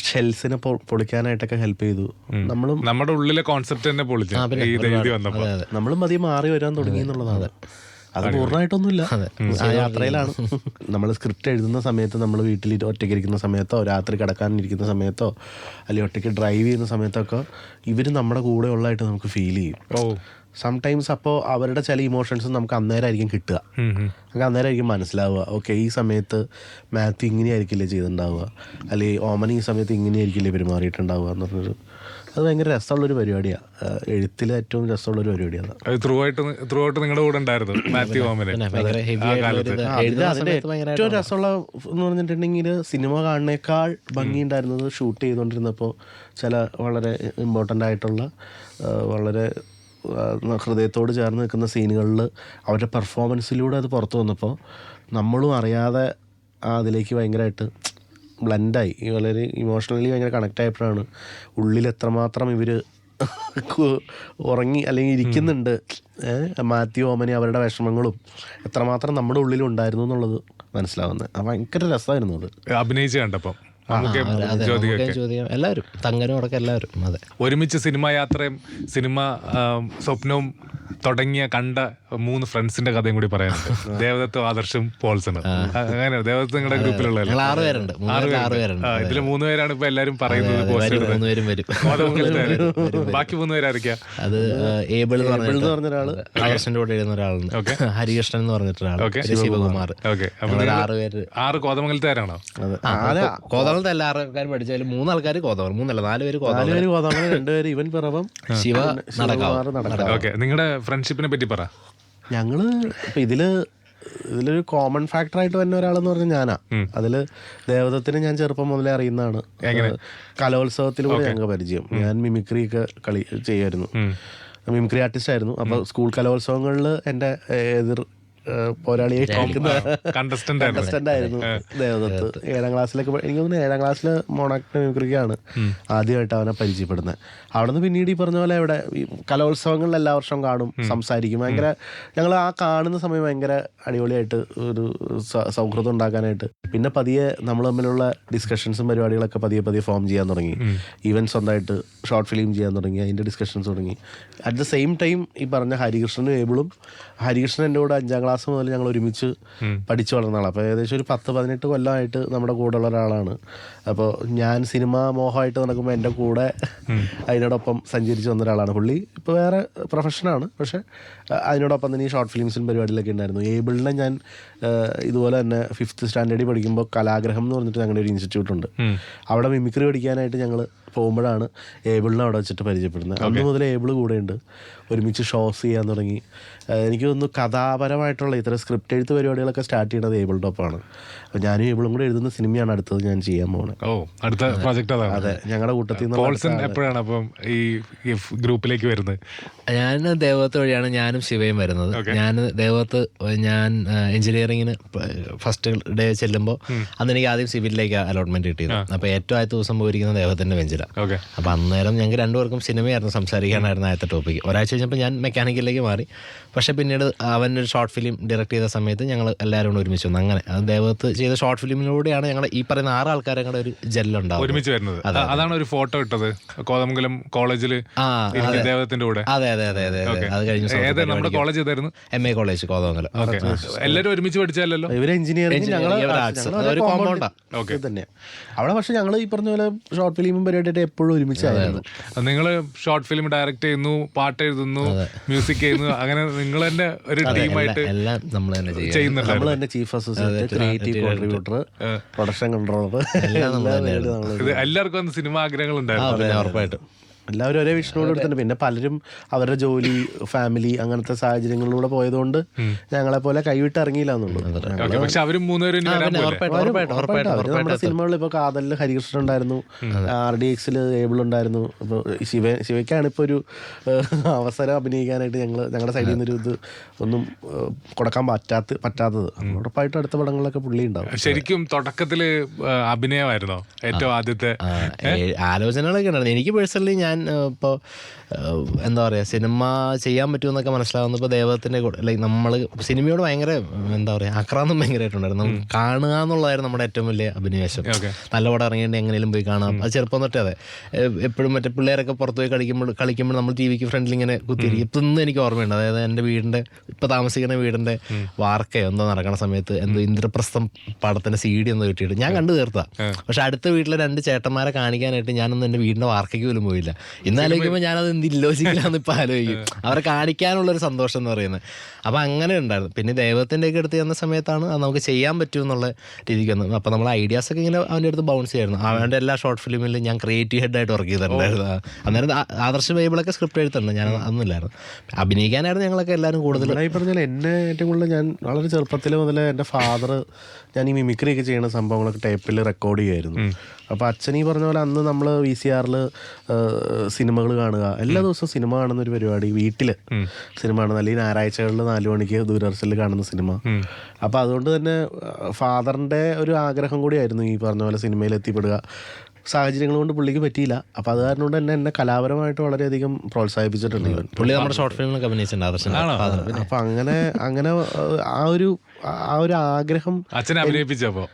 ഷെൽസിനെ പൊളിക്കാനായിട്ടൊക്കെ ഹെൽപ്പ് ചെയ്തു. നമ്മളും
നമ്മുടെ ഉള്ളിലെ കോൺസെപ്റ്റ് തന്നെ പൊളിച്ചു വന്നപ്പോൾ
നമ്മളും അധികം മാറി വരാൻ തുടങ്ങി എന്നുള്ളതാണ്. അത് പൂർണ്ണമായിട്ടൊന്നുമില്ല, ആ യാത്രയിലാണ്. നമ്മൾ സ്ക്രിപ്റ്റ് എഴുതുന്ന സമയത്ത് നമ്മൾ വീട്ടിൽ ഒറ്റയ്ക്ക് ഇരിക്കുന്ന സമയത്തോ രാത്രി കിടക്കാനിരിക്കുന്ന സമയത്തോ അല്ലെങ്കിൽ ഒറ്റയ്ക്ക് ഡ്രൈവ് ചെയ്യുന്ന സമയത്തൊക്കെ ഇവർ നമ്മുടെ കൂടെ ഉള്ളതായിട്ട് നമുക്ക് ഫീൽ ചെയ്യും. സംടൈംസ് അപ്പോൾ അവരുടെ ചില ഇമോഷൻസ് നമുക്ക് അന്നേരമായിരിക്കും കിട്ടുക, നമുക്ക് അന്നേരമായിരിക്കും മനസ്സിലാവുക. ഓക്കെ, ഈ സമയത്ത് മാത്യു ഇങ്ങനെയായിരിക്കില്ലേ ചെയ്തിട്ടുണ്ടാവുക, അല്ലെങ്കിൽ ഓമന ഈ സമയത്ത് ഇങ്ങനെയായിരിക്കില്ലേ പെരുമാറിയിട്ടുണ്ടാവുക എന്ന് പറഞ്ഞൊരു അത് ഭയങ്കര രസമുള്ളൊരു പരിപാടിയാണ്. എഴുത്തിൽ ഏറ്റവും രസമുള്ളൊരു പരിപാടിയാണ്.
ത്രൂ ഔട്ട് നിങ്ങളുടെ കൂടെ ഉണ്ടായിരുന്നു മാത്യു ഓമന.
അതിൻ്റെ ഏറ്റവും രസമുള്ള എന്ന് പറഞ്ഞിട്ടുണ്ടെങ്കിൽ സിനിമ കാണുന്നേക്കാൾ ഭംഗി ഉണ്ടായിരുന്നത് ഷൂട്ട് ചെയ്തുകൊണ്ടിരുന്നപ്പോൾ ചില വളരെ ഇമ്പോർട്ടൻ്റ് ആയിട്ടുള്ള വളരെ ഹൃദയത്തോട് ചേർന്ന് നിൽക്കുന്ന സീനുകളിൽ അവരുടെ പെർഫോമൻസിലൂടെ അത് പുറത്തു വന്നപ്പോൾ നമ്മളും അറിയാതെ അതിലേക്ക് ഭയങ്കരമായിട്ട് ബ്ലെൻഡായി, വളരെ ഇമോഷണലി ഭയങ്കര കണക്റ്റ് ആയപ്പോഴാണ് ഉള്ളിൽ എത്രമാത്രം ഇവർ ഉറങ്ങി അല്ലെങ്കിൽ ഇരിക്കുന്നുണ്ട്, മാത്യു ഓമനി അവരുടെ വിഷമങ്ങളും എത്രമാത്രം നമ്മുടെ ഉള്ളിലുണ്ടായിരുന്നു എന്നുള്ളത് മനസ്സിലാവുന്നത്. ഭയങ്കര രസമായിരുന്നു അത്
അഭിനയിച്ച് കണ്ടപ്പം.
എല്ലാവരും തങ്കനും അടക്കം എല്ലാവരും അതെ
ഒരുമിച്ച് സിനിമാ യാത്രയും സിനിമ സ്വപ്നവും തുടങ്ങിയ കണ്ട 3 ഫ്രണ്ട്സിന്റെ കഥയും കൂടി പറയാനുണ്ട്. ദേവദത്തും ആദർശും പോൾസണും. അങ്ങനെ ദേവദത്ത് നിങ്ങളുടെ ഗ്രൂപ്പിലുള്ള
6 പേരുണ്ട്.
ഇതില് 3 പേരാണ് ഇപ്പൊ എല്ലാരും പറയുന്നത്. ബാക്കി 3 പേരായിരിക്കാം.
അത് ഏബിൾ എന്ന് പറഞ്ഞ ഒരാള്, ആദർശന്റെ കൂടെ എഴുതുന്ന ഒരാളുണ്ട്, ഹരികൃഷ്ണൻ എന്ന് പറഞ്ഞിട്ടൊരാള്, ശിവകുമാർ. 6 പേര്.
6 കോതമംഗലത്തുകാരാണോ?
കോതമംഗലത്തെ എല്ലാ ആൾക്കാരും പഠിച്ചാലും 3 ആൾക്കാർ കോതമംഗലം, 3 അല്ല 4 പേര്
കോതമംഗലം, 2 പേര് ഇവൻ പിറവം,
ശിവ നടക്കാവ്.
ഓക്കെ, നിങ്ങളുടെ ഫ്രണ്ട്ഷിപ്പിനെ പറ്റി പറ.
ഞങ്ങള് ഇപ്പൊ ഇതിലൊരു കോമൺ ഫാക്ടറായിട്ട് വരുന്ന ഒരാളെന്ന് പറഞ്ഞാൽ ഞാനാ. അതില് ദേവദത്തിനെ ഞാൻ ചെറുപ്പം മുതലേ അറിയുന്നതാണ്. കലോത്സവത്തിലൂടെ ഞങ്ങൾക്ക് പരിചയം. ഞാൻ മിമിക്രി ഒക്കെ ചെയ്യായിരുന്നു, മിമിക്രി ആർട്ടിസ്റ്റ് ആയിരുന്നു. അപ്പോൾ സ്കൂൾ കലോത്സവങ്ങളിൽ എൻ്റെ എതിർ പോരാളിയായിട്ട് കണ്ടസ്റ്റന്റ് ആയിരുന്നു ദേവദത്ത്. 7ാം ക്ലാസ്സിലൊക്കെ എനിക്ക് തോന്നുന്നു 7ാം ക്ലാസ്സിൽ മോണാക്ട് മിമിക്രിക്കാണ് ആദ്യമായിട്ട് അവനെ പരിചയപ്പെടുന്നത്. അവിടെ നിന്ന് പിന്നീട് ഈ പറഞ്ഞ പോലെ ഇവിടെ കലോത്സവങ്ങളിൽ എല്ലാ വർഷവും കാണും, സംസാരിക്കും. ഭയങ്കര ഞങ്ങൾ ആ കാണുന്ന സമയം ഭയങ്കര അടിപൊളിയായിട്ട് ഒരു സൗഹൃദം ഉണ്ടാക്കാനായിട്ട്. പിന്നെ പതിയെ നമ്മൾ തമ്മിലുള്ള ഡിസ്കഷൻസും പരിപാടികളൊക്കെ പതിയെ ഫോം ചെയ്യാൻ തുടങ്ങി. ഈവൻ സ്വന്തമായിട്ട് ഷോർട്ട് ഫിലിം ചെയ്യാൻ തുടങ്ങി, അതിൻ്റെ ഡിസ്കഷൻസ് തുടങ്ങി. അറ്റ് ദ സെയിം ടൈം ഈ പറഞ്ഞ ഹരികൃഷ്ണനും ഏബിളും, ഹരികൃഷ്ണൻ എൻ്റെ കൂടെ 5ാം ക്ലാസ് മുതൽ ഞങ്ങൾ ഒരുമിച്ച് പഠിച്ചു വളർന്ന ആളാണ്. അപ്പോൾ ഏകദേശം ഒരു 10-18 കൊല്ലമായിട്ട് നമ്മുടെ കൂടെ ഉള്ള ഒരാളാണ്. അപ്പോൾ ഞാൻ സിനിമ മോഹമായിട്ട് നടക്കുമ്പോൾ എൻ്റെ കൂടെ അതിനോടൊപ്പം സഞ്ചരിച്ച് വന്ന ഒരാളാണ് പുള്ളി. ഇപ്പോൾ വേറെ പ്രൊഫഷനാണ്, പക്ഷേ അതിനോടൊപ്പം തന്നെ ഈ ഷോർട്ട് ഫിലിംസിലും പരിപാടിയിലൊക്കെ ഉണ്ടായിരുന്നു. ഏബിളിനെ ഞാൻ ഇതുപോലെ തന്നെ 5th സ്റ്റാൻഡേർഡിൽ പഠിക്കുമ്പോൾ കലാഗ്രഹം എന്ന് പറഞ്ഞിട്ട് ഞങ്ങളുടെ ഒരു ഇൻസ്റ്റിറ്റ്യൂട്ട് ഉണ്ട്. അവിടെ മിമിക്രി പഠിക്കാനായിട്ട് ഞങ്ങൾ പോകുമ്പോഴാണ് ഏബിളിനെ അവിടെ വെച്ചിട്ട് പരിചയപ്പെടുന്നത്. അന്ന് മുതൽ ഏബിൾ കൂടെയുണ്ട്, ഒരുമിച്ച് ഷോസ് ചെയ്യാൻ തുടങ്ങി. എനിക്ക് തോന്നുന്നു കഥാപരമായിട്ടുള്ള ഇത്തരം സ്ക്രിപ്റ്റ് എഴുത്ത് പരിപാടികളൊക്കെ സ്റ്റാർട്ട് ചെയ്യുന്നത് ഏബിളിൻ്റെ ഒപ്പമാണ്. അപ്പോൾ ഞാനും ഏബിളും കൂടെ എഴുതുന്ന സിനിമയാണ് അടുത്തത് ഞാൻ ചെയ്യാൻ പോകുന്നത്.
അടുത്ത പ്രോജക്റ്റ് അതാണ്.
അതെ, ഞങ്ങളുടെ കൂട്ടത്തിൽ
നിന്ന് എപ്പോഴാണ് അപ്പം ഈ ഗ്രൂപ്പിലേക്ക് വരുന്നത്?
ഞാൻ ദേവദത്ത് വഴിയാണ് ഞാനും ശിവയും വരുന്നത്. ഞാൻ എഞ്ചിനീയറിങ്ങിന് ഫസ്റ്റ് ഡേ ചെല്ലുമ്പോൾ അന്ന് എനിക്ക് ആദ്യം സിവിലിലേക്ക് അലോട്ട്മെന്റ് കിട്ടിയത്. അപ്പോൾ ഏറ്റവും ആദ്യത്തെ ദിവസം പോയിരിക്കുന്ന ദേവത്തിന്റെ ബെഞ്ചിലാണ്. അപ്പോൾ അന്നേരം ഞങ്ങൾക്ക് 2 പേർക്കും സിനിമയായിരുന്നു സംസാരിക്കാനായിരുന്നു ആദ്യത്തെ ടോപ്പിക്ക്. ഒരാഴ്ച കഴിഞ്ഞപ്പോൾ ഞാൻ മെക്കാനിക്കലിലേക്ക് മാറി. പക്ഷെ പിന്നീട് അവനൊരു ഷോർട്ട് ഫിലിം ഡയറക്ട് ചെയ്ത സമയത്ത് ഞങ്ങൾ എല്ലാവരും കൂടെ ഒരുമിച്ച് വന്നു. അങ്ങനെ അത് ദേവദത്ത് ചെയ്ത ഷോർട്ട് ഫിലിമിലൂടെയാണ് ഞങ്ങൾ ഈ പറയുന്ന 6 ആൾക്കാരെ കൂടെ ഒരു ജെല്ലുണ്ടാവും
ഒരുമിച്ച് വരുന്നത്. അതാണ് ഒരു ഫോട്ടോ ഇട്ടത് കോതമംഗലം കോളേജിൽ ദേവദത്തിന്റെ കൂടെ.
അതെ അതെ അതെ അതെ അത് കഴിഞ്ഞു.
നമ്മുടെ കോളേജ് ഏതായിരുന്നു?
MA college Kothamangalam.
എല്ലാവരും ഒരുമിച്ച് പഠിച്ചല്ലോ.
ഇവര് എഞ്ചിനീയറിംഗ് തന്നെ അവിടെ. പക്ഷെ ഞങ്ങൾ ഈ പറഞ്ഞ പോലെ ഷോർട്ട് ഫിലിമും പരിപാടിയായിട്ട് എപ്പോഴും ഒരുമിച്ചായിരുന്നു.
നിങ്ങൾ ഷോർട്ട് ഫിലിം ഡയറക്ട് ചെയ്യുന്നു, പാട്ട് എഴുതുന്നു, മ്യൂസിക് ചെയ്യുന്നു, അങ്ങനെ നിങ്ങൾ തന്നെ ഒരു ടീമായിട്ട്
എല്ലാം നമ്മൾ തന്നെ
ചെയ്യുന്നുണ്ട്.
നമ്മൾ തന്നെ chief assistant, creative contributor, production controller,
എല്ലാവർക്കും സിനിമ ആഗ്രഹങ്ങൾ ഉണ്ടായിരുന്നു.
ഉറപ്പായിട്ടും
എല്ലാവരും ഒരേ വിഷനോട് എടുത്തിട്ടുണ്ട്. പിന്നെ പലരും അവരുടെ ജോലി, ഫാമിലി അങ്ങനത്തെ സാഹചര്യങ്ങളിലൂടെ പോയതുകൊണ്ട് ഞങ്ങളെ പോലെ കൈവിട്ട് ഇറങ്ങിയില്ല എന്നുള്ളൂ. നമ്മുടെ സിനിമകളിൽ ഇപ്പോൾ കാതലിൽ ഹരികൃഷ്ണൻ ഉണ്ടായിരുന്നു, RDXൽ ഏബിൾ ഉണ്ടായിരുന്നു. ഇപ്പോൾ ശിവയ്ക്കാണ് ഇപ്പോൾ ഒരു അവസരം അഭിനയിക്കാനായിട്ട് ഞങ്ങളുടെ സൈഡിൽ നിന്നൊരു ഇത് ഒന്നും കൊടുക്കാൻ പറ്റാത്തത്. ഉറപ്പായിട്ടും അടുത്ത പടങ്ങളിലൊക്കെ പുള്ളി ഉണ്ടാവും.
ശരിക്കും തുടക്കത്തില് അഭിനയമായിരുന്നോ ഏറ്റവും ആദ്യത്തെ
ആലോചനകളൊക്കെ ഉണ്ടായിരുന്നു? എനിക്ക് പേഴ്സണലി ഞാൻ ഞാൻ ഇപ്പോൾ എന്താ പറയുക സിനിമ ചെയ്യാൻ പറ്റുമെന്നൊക്കെ മനസ്സിലാവുന്നപ്പോൾ ദേവത്തിൻ്റെ കൂടെ ലൈക്ക് നമ്മൾ സിനിമയോട് ഭയങ്കര എന്താ പറയുക ആക്രാന്തം ഭയങ്കരമായിട്ടുണ്ടായിരുന്നു. നമുക്ക് കാണുക എന്നുള്ളതായിരുന്നു നമ്മുടെ ഏറ്റവും വലിയ അഭിനിവേശം. നല്ല പടം ഇറങ്ങിയിട്ട് എങ്ങനെയും പോയി കാണാം. അത് ചെറുപ്പം തൊട്ടേ അതെ. എപ്പോഴും മറ്റേ പിള്ളേരൊക്കെ പുറത്ത് പോയി കളിക്കുമ്പോൾ നമ്മൾ ടി വിക്ക് ഫ്രണ്ടിൽ ഇങ്ങനെ കുത്തിയിരിക്കും. ഇതൊന്നും എനിക്ക് ഓർമ്മയുണ്ട്. അതായത് എൻ്റെ വീടിൻ്റെ ഇപ്പോൾ താമസിക്കുന്ന വീടിൻ്റെ വാർക്കയോ എന്തോ നടക്കുന്ന സമയത്ത് എന്തോ ഇന്ദ്രപ്രസ്ഥം പടത്തിൻ്റെ CD എന്തോ കിട്ടിയിട്ട് ഞാൻ കണ്ടു തീർത്താ. പക്ഷെ അടുത്ത വീട്ടിലെ 2 ചേട്ടന്മാരെ കാണിക്കാനായിട്ട് ഞാനൊന്നും എൻ്റെ വീടിൻ്റെ വാർക്കയ്ക്ക് പോലും പോയില്ല. ഇന്നാലോചിക്കുമ്പോൾ ഞാനത് എന്ത് ഇല്ലോജിക്കലാന്ന് ഇപ്പം ആലോചിക്കും. അവരെ കാണിക്കാനുള്ളൊരു സന്തോഷം എന്ന് പറയുന്നത്. അപ്പം അങ്ങനെ ഉണ്ടായിരുന്നു. പിന്നെ ദൈവത്തിൻ്റെയൊക്കെ അടുത്ത് ചെന്ന സമയത്താണ് അത് നമുക്ക് ചെയ്യാൻ പറ്റും എന്നുള്ള രീതിക്ക് വന്നത്. അപ്പം നമ്മൾ ഐഡിയാസൊക്കെ ഇങ്ങനെ അവൻ്റെ അടുത്ത് ബൗൺസ് ചെയ്യായിരുന്നു. അവൻ്റെ എല്ലാ ഷോർട്ട് ഫിലിമിലും ഞാൻ ക്രിയേറ്റീവ് ഹെഡായിട്ട് വർക്ക് ചെയ്തിട്ടുണ്ടായിരുന്നു. അന്നേരം ആദർശ് ബൈബിളൊക്കെ സ്ക്രിപ്റ്റ് എഴുതുന്നുണ്ട്. ഞാൻ അതൊന്നുമില്ലായിരുന്നു. അഭിനയിക്കാനായിരുന്നു ഞങ്ങളൊക്കെ എല്ലാവരും കൂടുതൽ.
ഈ പറഞ്ഞാൽ എന്നെ ഏറ്റവും കൂടുതൽ ഞാൻ വളരെ ചെറുപ്പത്തിൽ മുതലേ എൻ്റെ ഫാദർ ഞാൻ ഈ മിമിക്രി ഒക്കെ ചെയ്യുന്ന സംഭവങ്ങളൊക്കെ ടേപ്പിൽ റെക്കോർഡ് ചെയ്യുമായിരുന്നു. അപ്പോൾ അച്ഛൻ ഈ പറഞ്ഞ പോലെ അന്ന് നമ്മൾ VCRൽ സിനിമകൾ കാണുക, എല്ലാ ദിവസവും സിനിമ കാണുന്നൊരു പരിപാടി, വീട്ടിൽ സിനിമ കാണുന്ന, അല്ലെങ്കിൽ ഞായറാഴ്ചകളിൽ 4 മണിക്ക് ദൂരദർശനിൽ കാണുന്ന സിനിമ. അപ്പോൾ അതുകൊണ്ട് തന്നെ ഫാദറിൻ്റെ ഒരു ആഗ്രഹം കൂടിയായിരുന്നു ഈ പറഞ്ഞ പോലെ സിനിമയിൽ എത്തിപ്പെടുക. സാഹചര്യങ്ങൾ കൊണ്ട് പുള്ളിക്ക് പറ്റിയില്ല. അപ്പോൾ അത് കാരണം കൊണ്ട് തന്നെ എന്നെ കലാപരമായിട്ട് വളരെയധികം പ്രോത്സാഹിപ്പിച്ചിട്ടുണ്ട് ഇവൻ.
പുള്ളി നമ്മുടെ ഷോർട്ട് ഫിലിമിലൊക്കെ അഭിനയിച്ചിട്ടുണ്ട്.
അപ്പം അങ്ങനെ ആ ഒരു ആഗ്രഹം
അച്ഛനെ അഭിനയിപ്പിച്ചപ്പോ